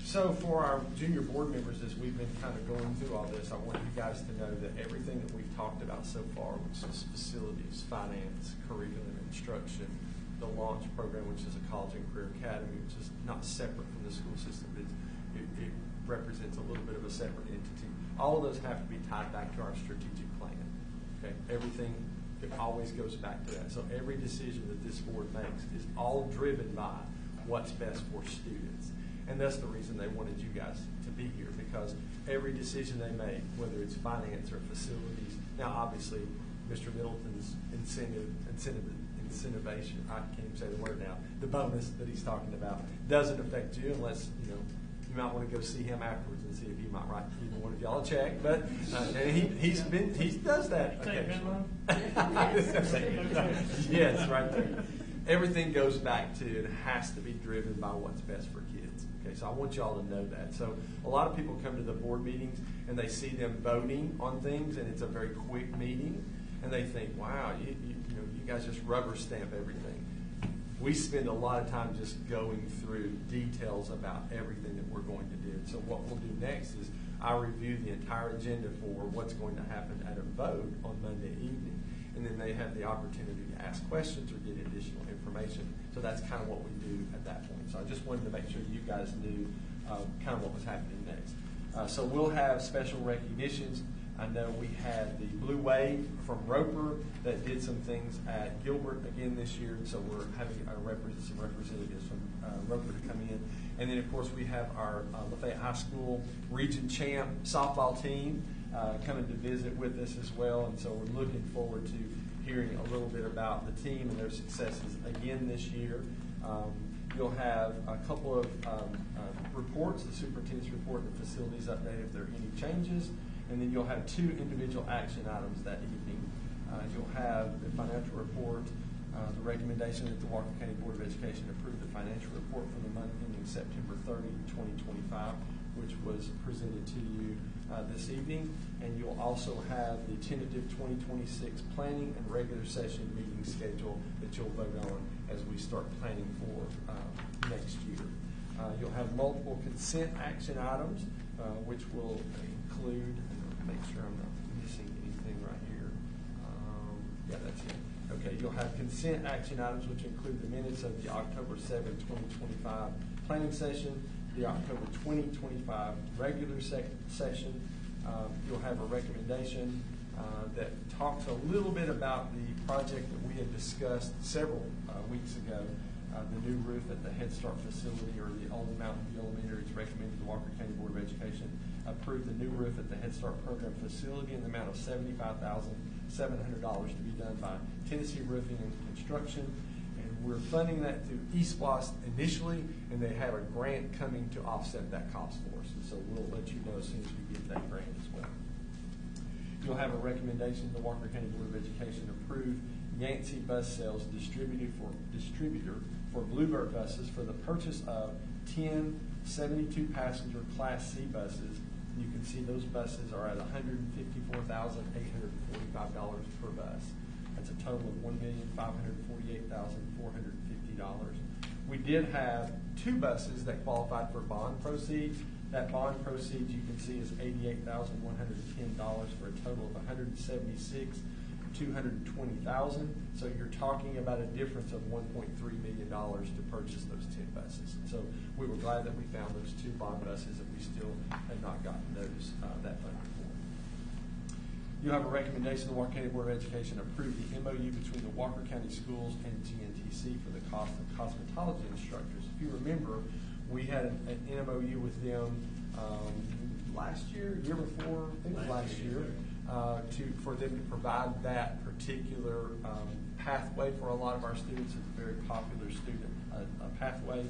So for our junior board members, as we've been kind of going through all this, I want you guys to know that everything that we've talked about so far, which is facilities, finance, curriculum, instruction, the launch program, which is a college and career academy, which is not separate from the school system. It represents a little bit of a separate entity. All of those have to be tied back to our strategic plan. Okay, everything always goes back to that. So every decision that this board makes is all driven by what's best for students. And that's the reason they wanted you guys to be here, because every decision they make, whether it's finance or facilities, now obviously Mr. Middleton's incentivization, I can't even say the word now, the bonus that he's talking about doesn't affect you unless, you might want to go see him afterwards and see if he might write either one of y'all a check. But he does that occasionally. Yes, right there. Everything goes back to, it has to be driven by what's best for kids. Okay, so I want y'all to know that. So a lot of people come to the board meetings and they see them voting on things, and it's a very quick meeting, and they think, wow, you guys just rubber stamp everything. We spend a lot of time just going through details about everything that we're going to do. So what we'll do next is I'll review the entire agenda for what's going to happen at a vote on Monday evening. And then they have the opportunity to ask questions or get additional information. So that's kind of what we do at that point. So I just wanted to make sure you guys knew kind of what was happening next. So we'll have special recognitions. I know we had the Blue Wave from Roper that did some things at Gilbert again this year, so we're having some representatives from Roper to come in. And then, of course, we have our Lafayette High School Region Champ softball team coming to visit with us as well, and so we're looking forward to hearing a little bit about the team and their successes again this year. You'll have a couple of reports, the superintendent's report and the facilities update if there are any changes. And then you'll have 2 individual action items that evening. You'll have the financial report, the recommendation that the Walker County Board of Education approve the financial report for the month ending September 30, 2025, which was presented to you this evening. And you'll also have the tentative 2026 planning and regular session meeting schedule that you'll vote on as we start planning for next year. You'll have multiple consent action items, which will include, make sure I'm not missing anything right here. Yeah, that's it. Okay, you'll have consent action items, which include the minutes of the October 7, 2025 planning session, the October 2025 regular session. You'll have a recommendation that talks a little bit about the project that we had discussed several weeks ago. The new roof at the Head Start facility, or the old Mountain View Elementary. It's recommended the Walker County Board of Education approve the new roof at the Head Start program facility in the amount of $75,700 to be done by Tennessee Roofing and Construction. And we're funding that through eSPLOST initially, and they have a grant coming to offset that cost for us. And so we'll let you know as soon as we get that grant as well. You'll have a recommendation the Walker County Board of Education approve Yancey Bus Sales distributor for Bluebird buses for the purchase of 10 72-passenger Class C buses. You can see those buses are at $154,845 per bus. That's a total of $1,548,450. We did have 2 buses that qualified for bond proceeds. That bond proceeds you can see is $88,110 for a total of $176,220,000. So you're talking about a difference of $1.3 million to purchase those 10 buses. So we were glad that we found those 2 bond buses, and we still had not gotten those that funding for. You have a recommendation the Walker County Board of Education approve the MOU between the Walker County Schools and GNTC for the cost of cosmetology instructors. If you remember, we had an MOU with them last year before, I think it was last year, for them to provide that particular pathway for a lot of our students. It's a very popular student pathway.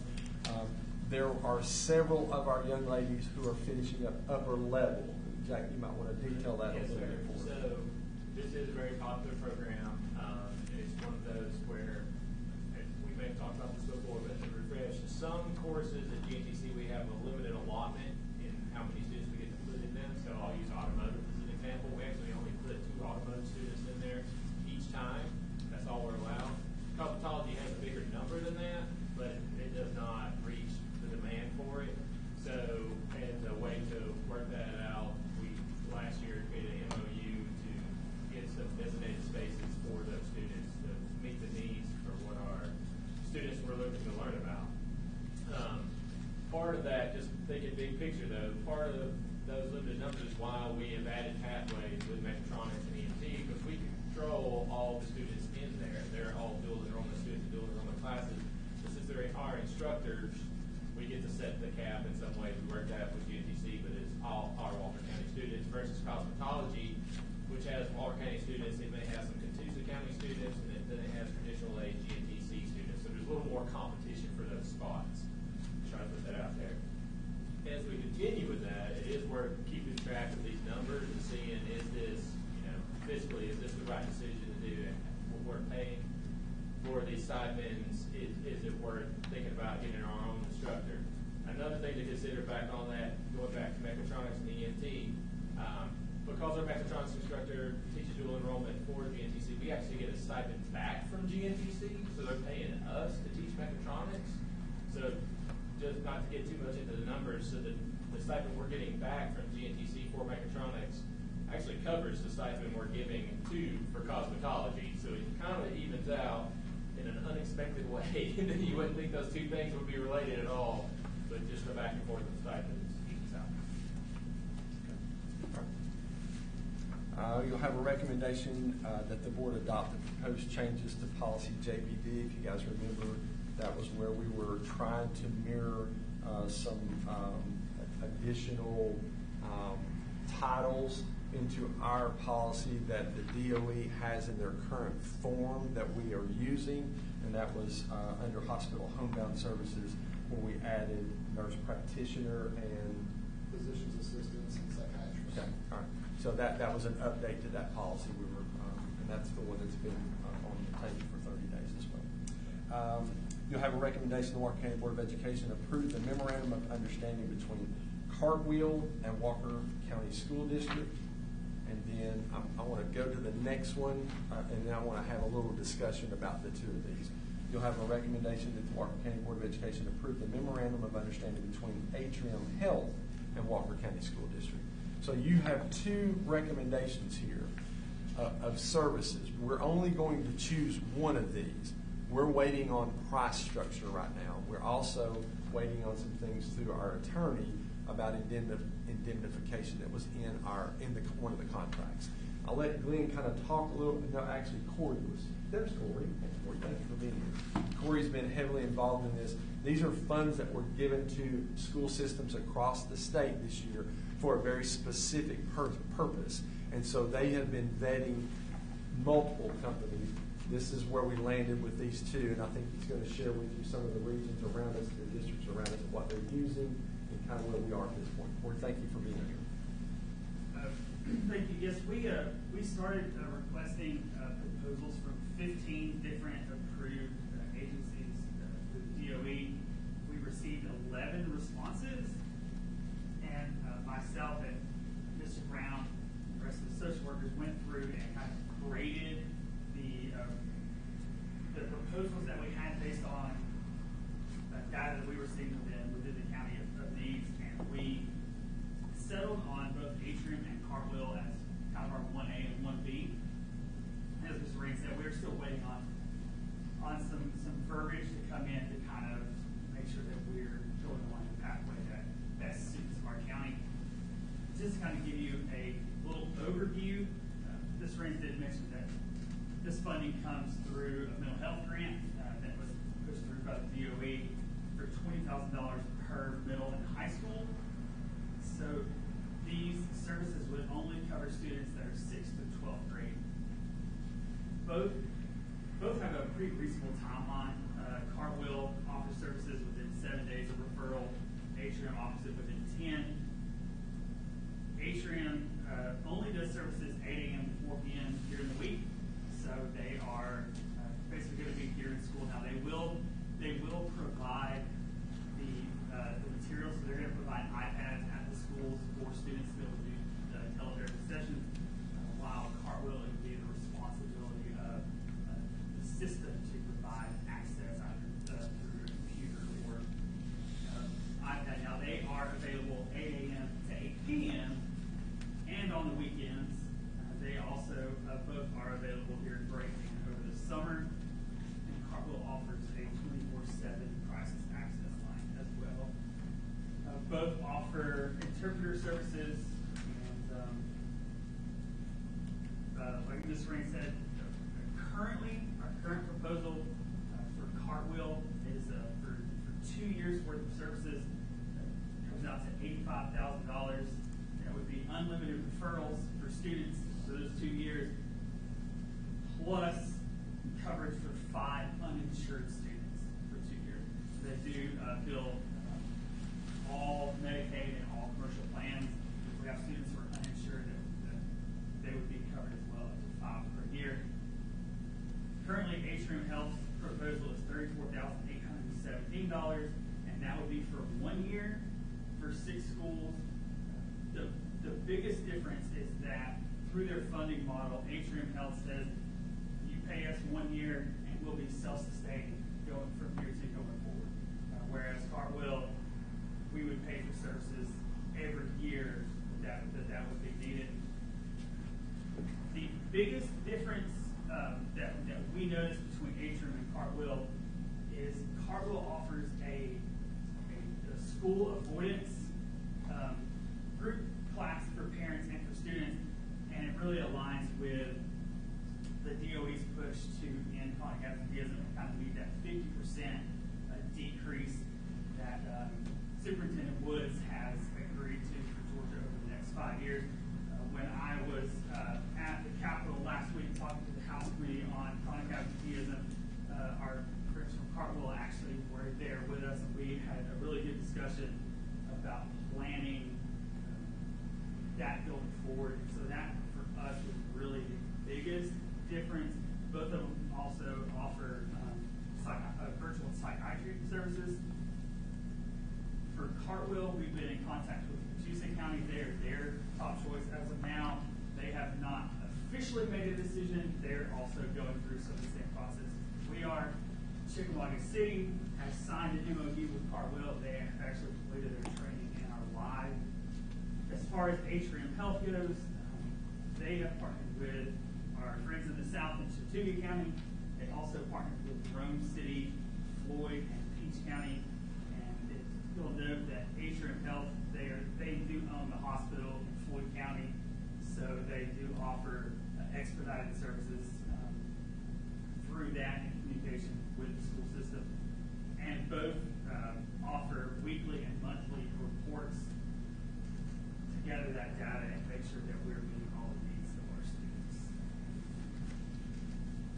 There are several of our young ladies who are finishing up upper level. Jack, you might want to detail that a little bit for us. So this is a very popular program. It's one of those where we may have talked about this before, but to refresh, some courses at GNTC we have a limited allotment in how many students we get to put in them. So I'll use automotive as an example. We actually only put 2 automotive students in there each time. That's all we're allowed. Cosmetology has a bigger number than that, but it does not reach the demand for it. So as a way to work that out, we last year created an MOU to get some designated spaces for those students to meet the needs for what our students were looking to learn about. Part of that, just thinking big picture though, part of those limited numbers is why we have added pathways with mechatronics and EMT, because we control all the students in there. They're all dual enrollment students, dual enrollment classes. But since they're our instructors, we get to set the cap in some ways. We work that with GNTC, but it's all our Walker County students versus cosmetology, which has Walker County students. It may have some Catoosa County students, and then it has traditional age GNTC students. So there's a little more competition for those spots. Try to put that out there. As we continue with that, it is worth keeping track of these numbers and seeing, is this, fiscally, is this the right decision to do? And what we're paying for these stipends, is it worth thinking about getting our own instructor? Another thing to consider back on that, going back to mechatronics and EMT, because our mechatronics instructor teaches dual enrollment for GNTC, we actually get a stipend back from GNTC, so they're paying us to teach mechatronics. So just not to get too much into the numbers, so the stipend we're getting back from GNTC for mechatronics actually covers the stipend we're giving for cosmetology. So it kind of evens out in an unexpected way. You wouldn't think those 2 things would be related at all, but just the back and forth of stipends evens out. You'll have a recommendation that the board adopt the proposed changes to policy JBD. If you guys remember, that was where we were trying to mirror some additional titles into our policy that the DOE has in their current form that we are using, and that was under hospital homebound services, where we added nurse practitioner and physician's assistants and psychiatrists. okay, all right. So that was an update to that policy. We were, and that's the one that's been on the table for 30 days as well. You'll have a recommendation the Walker County Board of Education approve the memorandum of understanding between Cartwheel and Walker County School District. And then I want to go to the next one, and then I want to have a little discussion about the two of these. You'll have a recommendation that the Walker County Board of Education approve the memorandum of understanding between Atrium Health and Walker County School District. So you have two recommendations here of services. We're only going to choose one of these. We're waiting on price structure right now. We're also waiting on some things through our attorney about indemnification that was in one of the contracts. I'll let Glenn kind of talk a little. No, actually, Corey was. There's Corey. Corey, thank you for being here. Corey's been heavily involved in this. These are funds that were given to school systems across the state this year for a very specific purpose. And so they have been vetting multiple companies. This is where we landed with these two, and I think he's going to share with you some of the regions around us, the districts around us, and what they're using, and kind of where we are at this point. Corey, thank you for being here. Thank you. Yes, we started requesting proposals from 15 different approved agencies through the DOE. We received 11 responses, and myself and Mr. Brown, the rest of the social workers went through and kind of graded the proposals that we had based on data that we were seeing within the county of needs, and we settled on both Atrium and Cartwheel as kind of our 1A and 1B. As Mr. Rain said, we're still waiting on some verbiage to come in to kind of make sure that we're going along the pathway that best suits our county. Just to kind of give you a little overview, Mr. Rain did mention that this funding comes through a mental health grant that was pushed through by the DOE for $20,000 per middle and high school. So these services would only cover students that are 6th to 12th grade. Both have a pretty reasonable timeline. Cartwheel offers services within 7 days of referral. Atrium offers it within 10. Atrium only does services 8 a.m. to 4 p.m. during the week, so they are basically going to be here in school now. They will provide the materials, so they're going to provide iPads at the schools for students to be able to do teletherapy sessions, while Cartwheel would be the responsibility of the system to provide access either through a computer or iPad. Now they are available 8 a.m. to 8 p.m. and on the weekends. They also both are available here in Brayton over the summer. And Cartwheel offers a 24/7 crisis access line as well. Both offer interpreter services, and like Ms. Rain said, currently our current proposal for Cartwheel is for 2 years worth of services comes out to $85,000. That would be unlimited referrals for students for those 2 years, plus coverage for 5 uninsured students for 2 years. So they do bill all Medicaid and all commercial plans. If we have students who are uninsured, that they would be covered as well, up to 5 per year. Currently, Atrium Health's proposal is $34,817, and that would be for 1 year for 6 schools. The biggest difference is that through their funding model, Atrium Health says you pay us 1 year and we'll be self-sustaining going from year 2 going forward. Whereas Cartwheel, we would pay for services every year that would be needed. The biggest difference that we noticed between Atrium and Cartwheel is Cartwheel offers a school avoidance group class for parents and for students, and it really aligns push to end chronic absenteeism and kind of meet that 50% decrease that Superintendent Woods has agreed to for Georgia over the next 5 years. When I was at the Capitol last week talking to the House Committee on chronic absenteeism, our friends from Cartwheel actually were there with us, and we had a really good discussion about planning that going forward. So that for us was really the biggest difference. Both of them also offer virtual psychiatry services. For Cartwheel, we've been in contact with Tucson County. They're their top choice as of now. They have not officially made a decision. They're also going through some of the same process we are. Chickamauga City has signed an MOU with Cartwheel. They have actually completed their training and are live. As far as Atrium Health goes, they have partnered with our friends in the South in Chattooga County. They also partnered with Rome City, Floyd, and Peach County. And you'll note that Atrium Health, they do own the hospital in Floyd County, so they do offer expedited services through that in communication with the school system. And both offer weekly and monthly reports to gather that data and make sure that we're meeting all the needs of our students.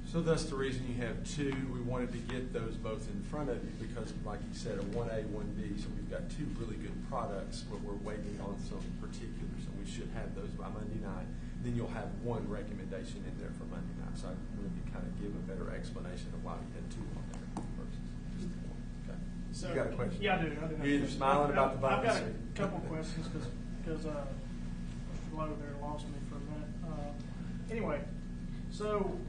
So that's the reason you have two. We wanted to get those both in front of you because, like you said, a 1A, 1B. So we've got two really good products, but we're waiting on some particulars, and we should have those by Monday night. Then you'll have one recommendation in there for Monday night. So I wanted to kind of give a better explanation of why we had two on there versus just one. Okay. So, you got a question? Yeah, I do. You're either smiling about the I've got Bible. a couple questions because Mr. Lowe there lost me for a minute. Anyway, so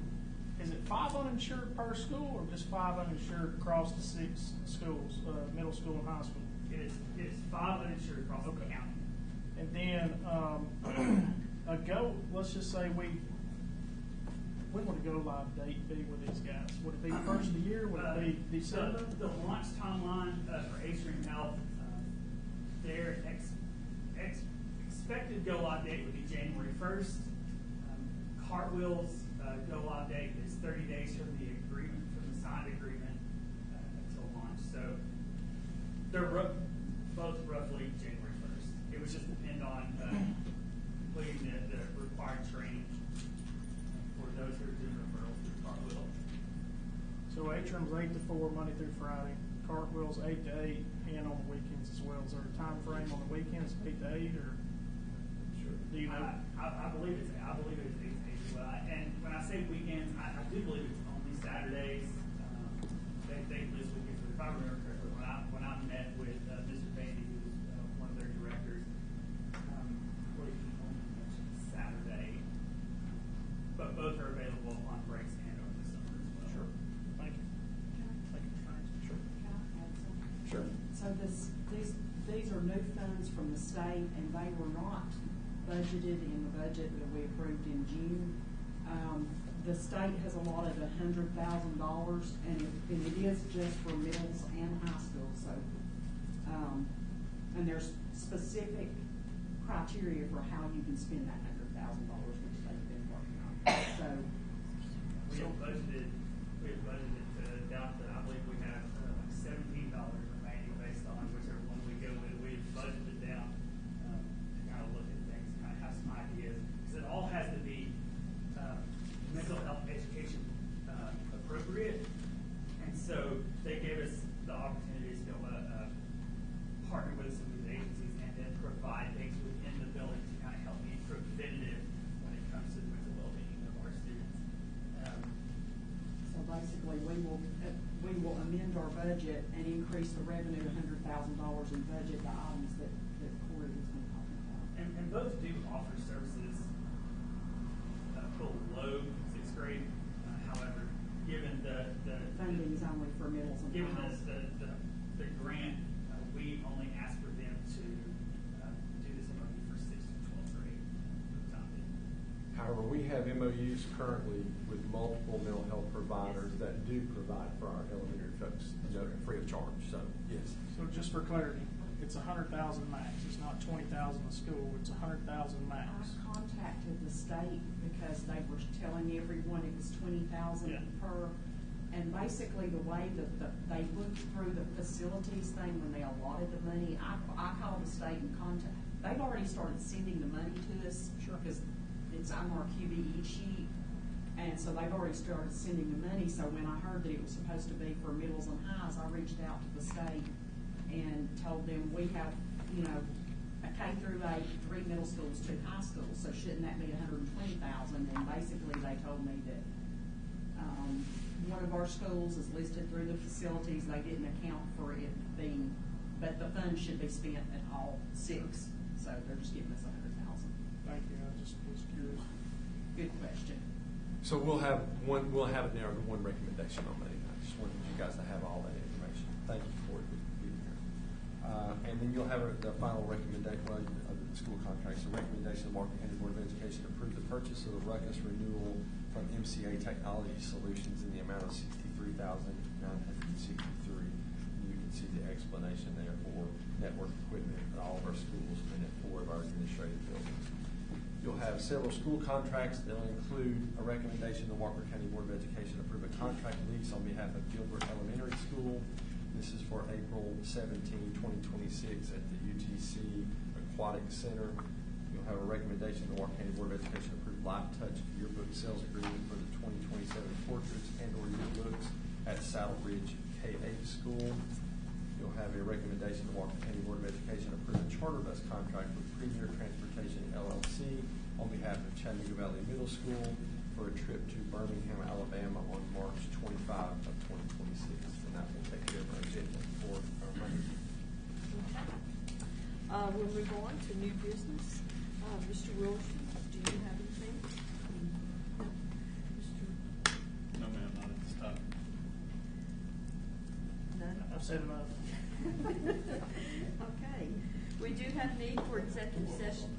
is it 5 uninsured per school or just 5 uninsured across the 6 schools, middle school and high school? It is 5 uninsured across the county. And then let's just say when would a go live date be with these guys? Would it be the first of the year? Would it be December? The launch timeline for Atrium Health, their expected go live date would be January 1st. Cartwheel's go live date is 30 days from the signed agreement until launch. So they're both roughly January 1st. It would just depend on completing the required training for those who are doing referrals through Cartwheel. So Atrium's 8 to 4, Monday through Friday. Cartwheel's 8 to 8, and on the weekends as well. Is there a time frame on the weekends, 8 to 8, or do you know? I believe it's 8 to 8 as well. And when I say weekends, I do believe it's only Saturdays. They list weekends. But if I remember correctly, when I met with Mr. Bandy, who's one of their directors, I believe he only mentioned Saturday. But both are available on breaks and over the summer as well. Sure. Thank you. Thank you, Frank. Sure. Can I add something? Sure. So these are new funds from the state, and they were not budgeted in the budget that we approved in June. The state has allotted $100,000, and it is just for middles and high school. So, and there's specific criteria for how you can spend that $100,000, which they've been working on. So, We have budgeted down to, I believe we have $17 remaining based on whichever one we go with. We've budgeted down to kind of look at things, kind of have some ideas. Because it all has to be mental health education appropriate. And so they gave us the opportunity to be able to partner with some of these agencies and then provide things within the building to kind of help be preventative when it comes to the mental well-being of our students. So basically, we will amend our budget and increase the revenue $100,000 in budget the items that Corey has been talking about. And both do offer services below 6th grade. However, given the Funding is only for middles and given highs. the grant, we only ask for them to do this MOU for 6th to 12th grade for the time being. However, we have MOUs currently with multiple mental health providers that do provide for our elementary folks, free of charge. So, yes. So just for clarity, it's 100,000 max. It's not 20,000 a school. It's 100,000 max. I contacted the state because they were telling everyone it was 20,000 Yeah. per. And basically, the way that they looked through the facilities thing when they allotted the money, I called the state and contact. They've already started sending the money to us. Sure. Because it's on our QBE sheet. And so they've already started sending the money. So when I heard that it was supposed to be for middles and highs, I reached out to the state and told them we have, you know, a K through 8, 3 middle schools, 2 high schools. So shouldn't that be 120,000? And basically, they told me that one of our schools is listed through the facilities. They didn't account for it being, but the funds should be spent at all 6. So they're just giving us 100,000. Thank you. I just was curious. Good question. So we'll have it narrowed to one recommendation on that. I just wanted you guys to have all that information. Thank you for being here. And then you'll have the final recommendation of the school contracts. The recommendation of Martin County Board of Education to approve the purchase of the Ruckus renewal from MCA Technology Solutions in the amount of $63,963. You can see the explanation there for network equipment at all of our schools and at 4 of our administrative buildings. You'll have several school contracts. They'll include a recommendation the Walker County Board of Education approve a contract lease on behalf of Gilbert Elementary School. This is for April 17, 2026 at the UTC Aquatic Center. You'll have a recommendation the Walker County Board of Education approve Life Touch yearbook sales agreement for the 2027 portraits and/or yearbooks at Saddle Ridge K-8 School. You'll have a recommendation the Walker County Board of Education approve a charter bus contract with Premier Transportation LLC on behalf of Chattanooga Valley Middle School for a trip to Birmingham, Alabama on March 25 of 2026. And that will take care of our agenda for our Monday. Okay. We'll move on to new business. Mr. Wilson, do you have anything? No. No, ma'am, not at this time. None? I've said enough. Okay. We do have need for executive session.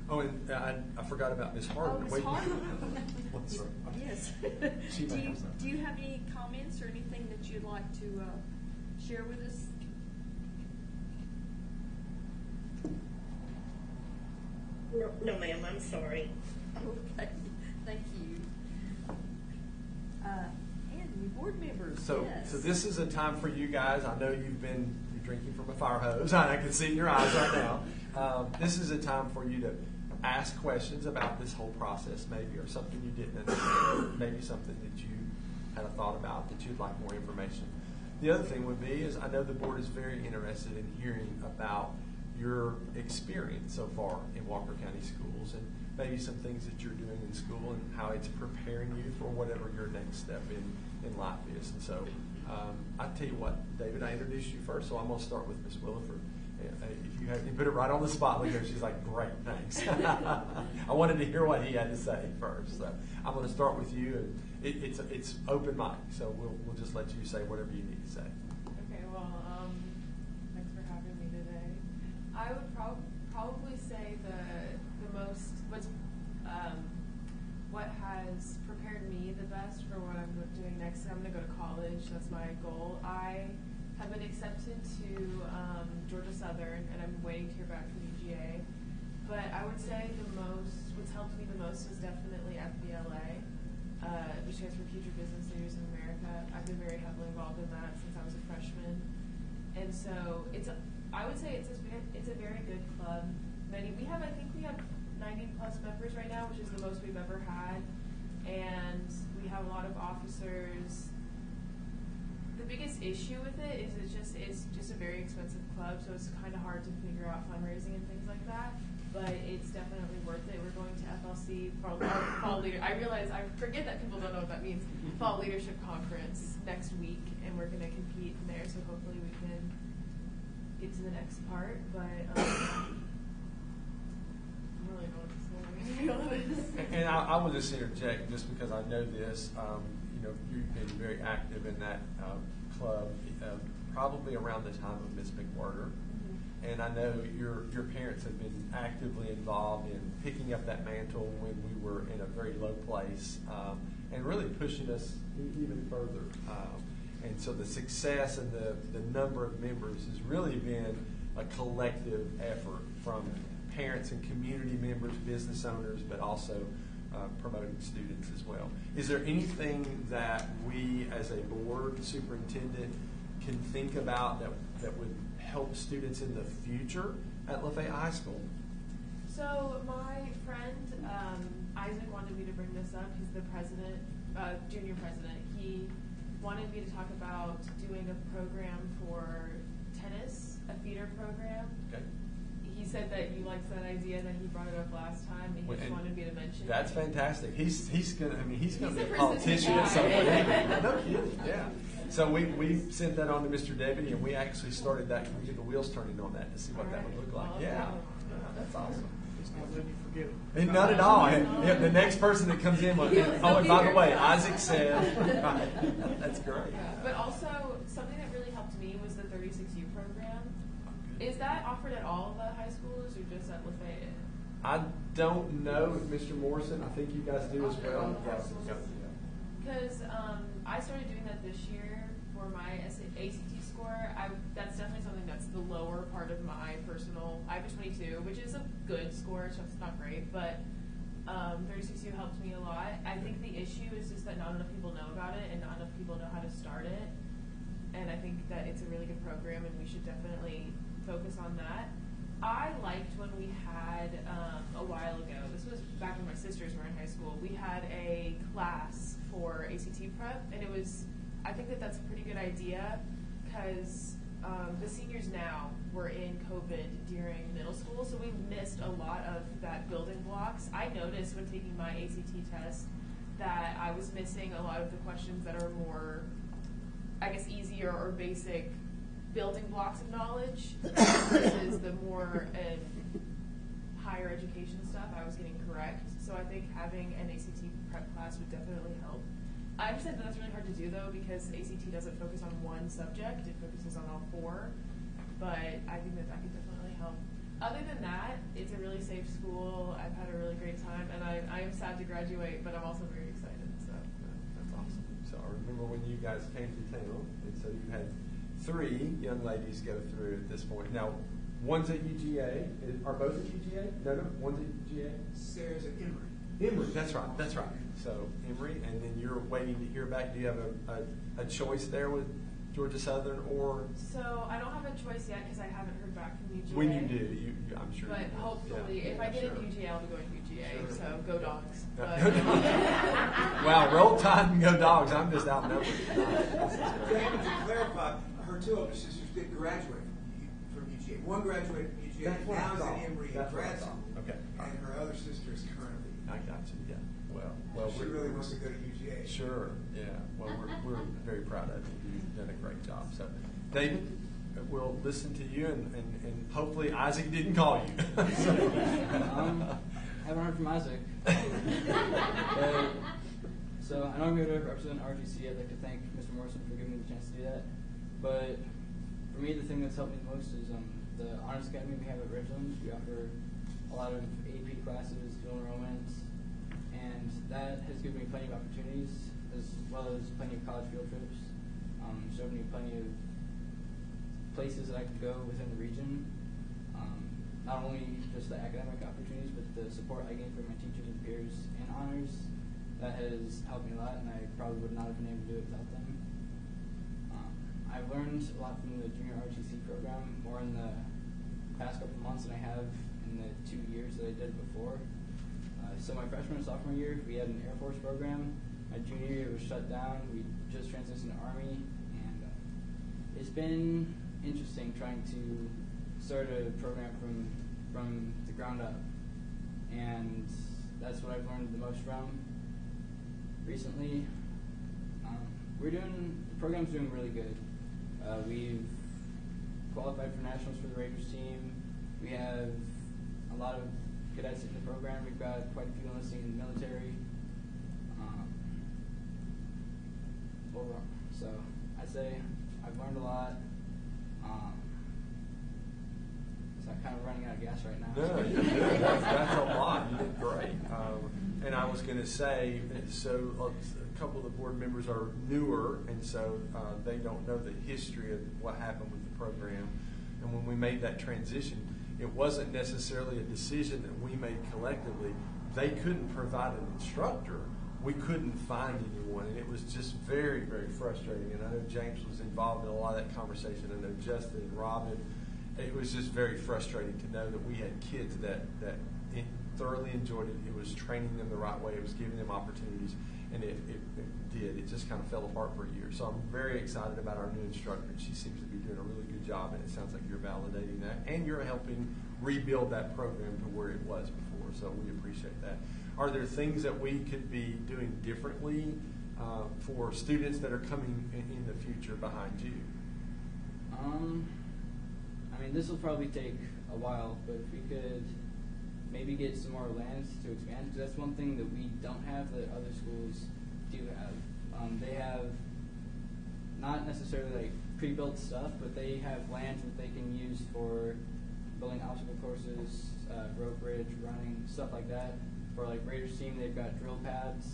Oh, and I forgot about Ms. Harden. Oh, Ms. Wait. Harden. What's her- Yes. She may have something. Do you have any comments or anything that you'd like to share with us? No, ma'am, I'm sorry. Okay, thank you. And new board members, So yes. this is a time for you guys. I know you're drinking from a fire hose. I can see in your eyes right now. This is a time for you to ask questions about this whole process, maybe, or something you didn't understand, maybe something that you had a thought about that you'd like more information. The other thing would be is I know the board is very interested in hearing about your experience so far in Walker County schools and maybe some things that you're doing in school and how it's preparing you for whatever your next step in life is. And so I tell you what, David, I introduced you first, so I'm going to start with Ms. Williford. If you put it right on the spot, look here, she's like, great, thanks. I wanted to hear what he had to say first. So I'm going to start with you, and it's open mic, so we'll just let you say whatever you need to say. Okay, well, thanks for having me today. I would probably say the most what has prepared me the best for what I'm doing next. I'm going to go to college. That's my goal. I have been accepted to Georgia Southern, and I'm waiting to hear back from UGA. But I would say what's helped me the most is definitely FBLA, which stands for Future Business Leaders in America. I've been very heavily involved in that since I was a freshman, and so I would say it's a very good club. I think we have 90 plus members right now, which is the most we've ever had, and we have a lot of officers. The biggest issue with it is it's just a very expensive club, so it's kind of hard to figure out fundraising and things like that. But it's definitely worth it. We're going to FLC fall leader. I forget that people don't know what that means. Fall Leadership Conference next week, and we're going to compete in there. So hopefully we can get to the next part. But I don't really know what to say. And I will just interject, just because I know this. You've been very active in that club, probably around the time of Ms. McWhorter. Mm-hmm. And I know your parents have been actively involved in picking up that mantle when we were in a very low place, and really pushing us even further. And so the success and the number of members has really been a collective effort from parents and community members, business owners, but also promoting students as well. Is there anything that we as a board superintendent can think about that would help students in the future at Lafayette High School? So my friend Isaac wanted me to bring this up. He's the president, junior president. He wanted me to talk about doing a program for tennis, a feeder program. Okay. He said that you liked that idea, and then he brought it up last time, and he just wanted me to mention That's it. fantastic. He's gonna be a a politician at some persistent point. No kidding. Yeah. So we sent that on to Mr. Deputy, and we actually started that. We get the wheels turning on that to see what that would look like. Well, Yeah, that's awesome. Just not letting you forget it. And not at all. And the next person that comes in, and by the way, Isaac said, right. That's great. But also, something that really helped me was the 36U program. Is that offered at all of the high schools or just at Lafayette? I don't know if Mr. Morrison, I think you guys do as well. Because I started doing that this year for my ACT score. That's definitely something that's the lower part of my personal. I have a 22, which is a good score. So it's not great, but 36U helped me a lot. I think the issue is just that not enough people know about it and not enough people know how to start it. And I think that it's a really good program, and we should definitely focus on that. I liked when we had, a while ago, this was back when my sisters were in high school, we had a class for ACT prep, and I think that that's a pretty good idea, because the seniors now were in COVID during middle school, so we missed a lot of that building blocks. I noticed when taking my ACT test that I was missing a lot of the questions that are more, I guess, easier or basic building blocks of knowledge versus the more higher education stuff I was getting correct. So I think having an ACT prep class would definitely help. I understand that that's really hard to do though, because ACT doesn't focus on one subject, it focuses on all four, but I think that could definitely help. Other than that, it's a really safe school. I've had a really great time, and I am sad to graduate, but I'm also very excited. So that's awesome. So I remember when you guys came to town, and so you had 3 young ladies go through at this point. Now, one's at UGA. Are both at UGA? No, one's at UGA. Sarah's at Emory. Emory, that's right. So Emory, and then you're waiting to hear back. Do you have a choice there with Georgia Southern or? So I don't have a choice yet because I haven't heard back from UGA. When you do, I'm sure. But hopefully, if I get into UGA, I'll be going to UGA. Sure. So go Dogs. Wow, roll tide and go Dogs. I'm just outnumbered. To clarify, her 2 older sisters did graduate from UGA. One graduated from UGA, now is at Emory in grad school. Okay. And her other sister is currently. I got you. Yeah. Well, she really wants to go to UGA. Sure. Yeah. Well, we're very proud of you. You've done a great job. So, David, we'll listen to you, and hopefully Isaac didn't call you. Haven't heard from Isaac. So I know I'm here to represent ROTC. I'd like to thank Mr. Morrison for giving me the chance to do that. But for me, the thing that's helped me the most is the Honors Academy we have at Richland. We offer a lot of AP classes, dual enrollment, and that has given me plenty of opportunities, as well as plenty of college field trips. Showed me plenty of places that I could go within the region. Not only just the academic opportunities, but the support I gained from my teachers and peers in honors. That has helped me a lot, and I probably would not have been able to do it without them. I've learned a lot from the junior ROTC program, more in the past couple of months than I have in the 2 years that I did before. So my freshman and sophomore year, we had an Air Force program. My junior year was shut down. We just transitioned to Army, and it's been interesting trying to start a program from the ground up, and that's what I've learned the most from recently. The program's doing really good. We've qualified for nationals for the Raiders team. We have a lot of cadets in the program. We've got quite a few enlisting in the military. Overall, so I'd say I've learned a lot. So I'm kind of running out of gas right now. No, that's a lot. You did great. And I was going to say, so a couple of the board members are newer, and so they don't know the history of what happened with the program. And when we made that transition, it wasn't necessarily a decision that we made collectively. They couldn't provide an instructor. We couldn't find anyone, and it was just very, very frustrating. And I know James was involved in a lot of that conversation. I know Justin and Robin. It was just very frustrating to know that we had kids that thoroughly enjoyed it. It was training them the right way. It was giving them opportunities, and it did. It just kind of fell apart for a year. So I'm very excited about our new instructor. She seems to be doing a really good job, and it sounds like you're validating that, and you're helping rebuild that program to where it was before. So we appreciate that. Are there things that we could be doing differently for students that are coming in the future behind you? I mean, this will probably take a while, but if we could maybe get some more lands to expand, because that's one thing that we don't have that other schools do have. They have not necessarily like pre-built stuff, but they have lands that they can use for building obstacle courses, rope bridge, running, stuff like that. For like Raiders team, they've got drill pads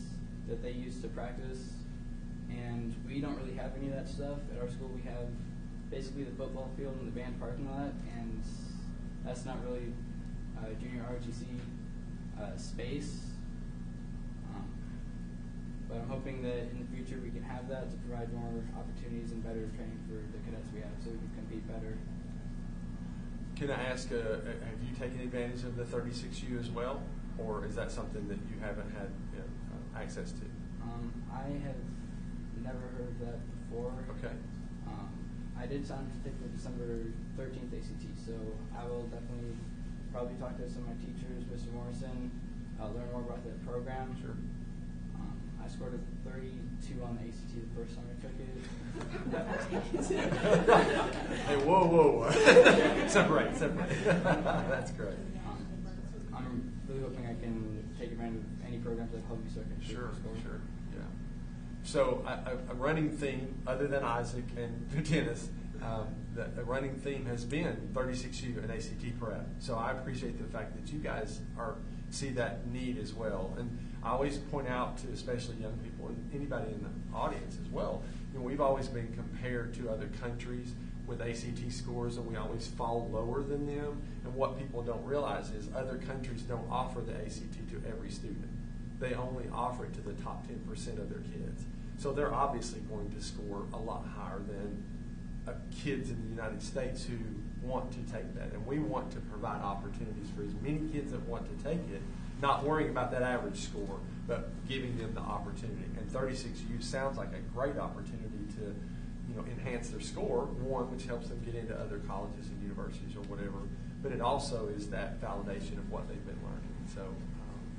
that they use to practice, and we don't really have any of that stuff. At our school, we have basically the football field and the band parking lot, and that's not really junior ROTC space. But I'm hoping that in the future we can have that to provide more opportunities and better training for the cadets we have so we can compete better. Can I ask, have you taken advantage of the 36U as well, or is that something that you haven't had access to? I have never heard of that before. Okay. I did sign up to take the December 13th ACT, so I will definitely probably talk to some of my teachers, Mr. Morrison, learn more about that program. Sure. I scored a 32 on the ACT the first time I took it. Hey, whoa. Separate. That's great. I'm really hoping I can take advantage of any programs that help me so I can Sure. Yeah. So a running theme, other than Isaac and Dennis, the running theme has been 36U and ACT prep. So I appreciate the fact that you guys see that need as well. And I always point out to especially young people and anybody in the audience as well, we've always been compared to other countries with ACT scores, and we always fall lower than them. And what people don't realize is other countries don't offer the ACT to every student. They only offer it to the top 10% of their kids. So they're obviously going to score a lot higher than kids in the United States who want to take that. And we want to provide opportunities for as many kids that want to take it, not worrying about that average score, but giving them the opportunity. And 36U sounds like a great opportunity to enhance their score, one, which helps them get into other colleges and universities or whatever, but it also is that validation of what they've been learning. So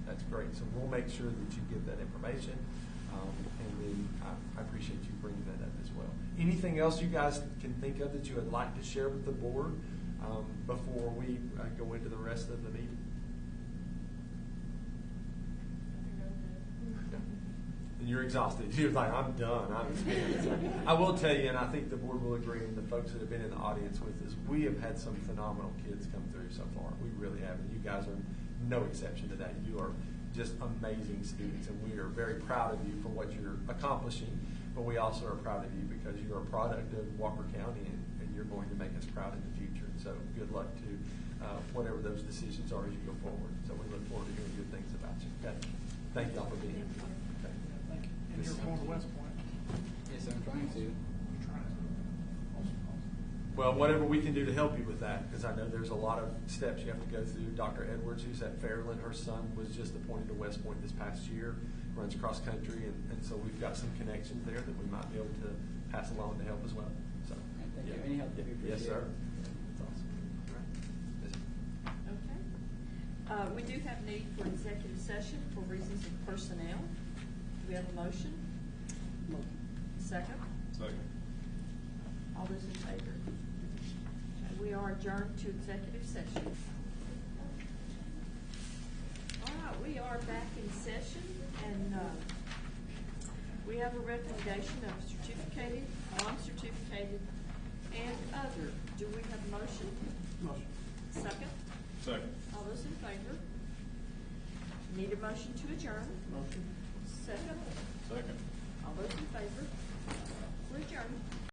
that's great. So we'll make sure that you get that information, and then I appreciate you bringing that up as well. Anything else you guys can think of that you would like to share with the board before we go into the rest of the meeting? And you're exhausted. You're like, I'm done. I'm exhausted. So I will tell you, and I think the board will agree, and the folks that have been in the audience with us, we have had some phenomenal kids come through so far. We really have. And you guys are no exception to that. You are just amazing students, and we are very proud of you for what you're accomplishing, but we also are proud of you because you're a product of Walker County, and you're going to make us proud in the future. So good luck to whatever those decisions are as you go forward. So we look forward to hearing good things about you. Okay? Thank y'all for being here. Okay. Thank you. And you're going to West Point. yes, I'm trying to. Well, whatever we can do to help you with that, because I know there's a lot of steps you have to go through. Dr. Edwards, who's at Fairland, her son was just appointed to West Point this past year, runs cross country, and so we've got some connections there that we might be able to pass along to help as well. So, Thank you. Any help that we appreciate. Yes, sir. That's awesome. All right. Yes. Okay. We do have need for executive session for reasons of personnel. Do we have a motion? Second? Second. All those in favor? We are adjourned to executive session. All right, we are back in session, and we have a recommendation of certificated, non-certificated, and other. Do we have a motion? Motion. Second? Second. All those in favor? Need a motion to adjourn? Motion. Second? Second. those in favor? We're adjourned.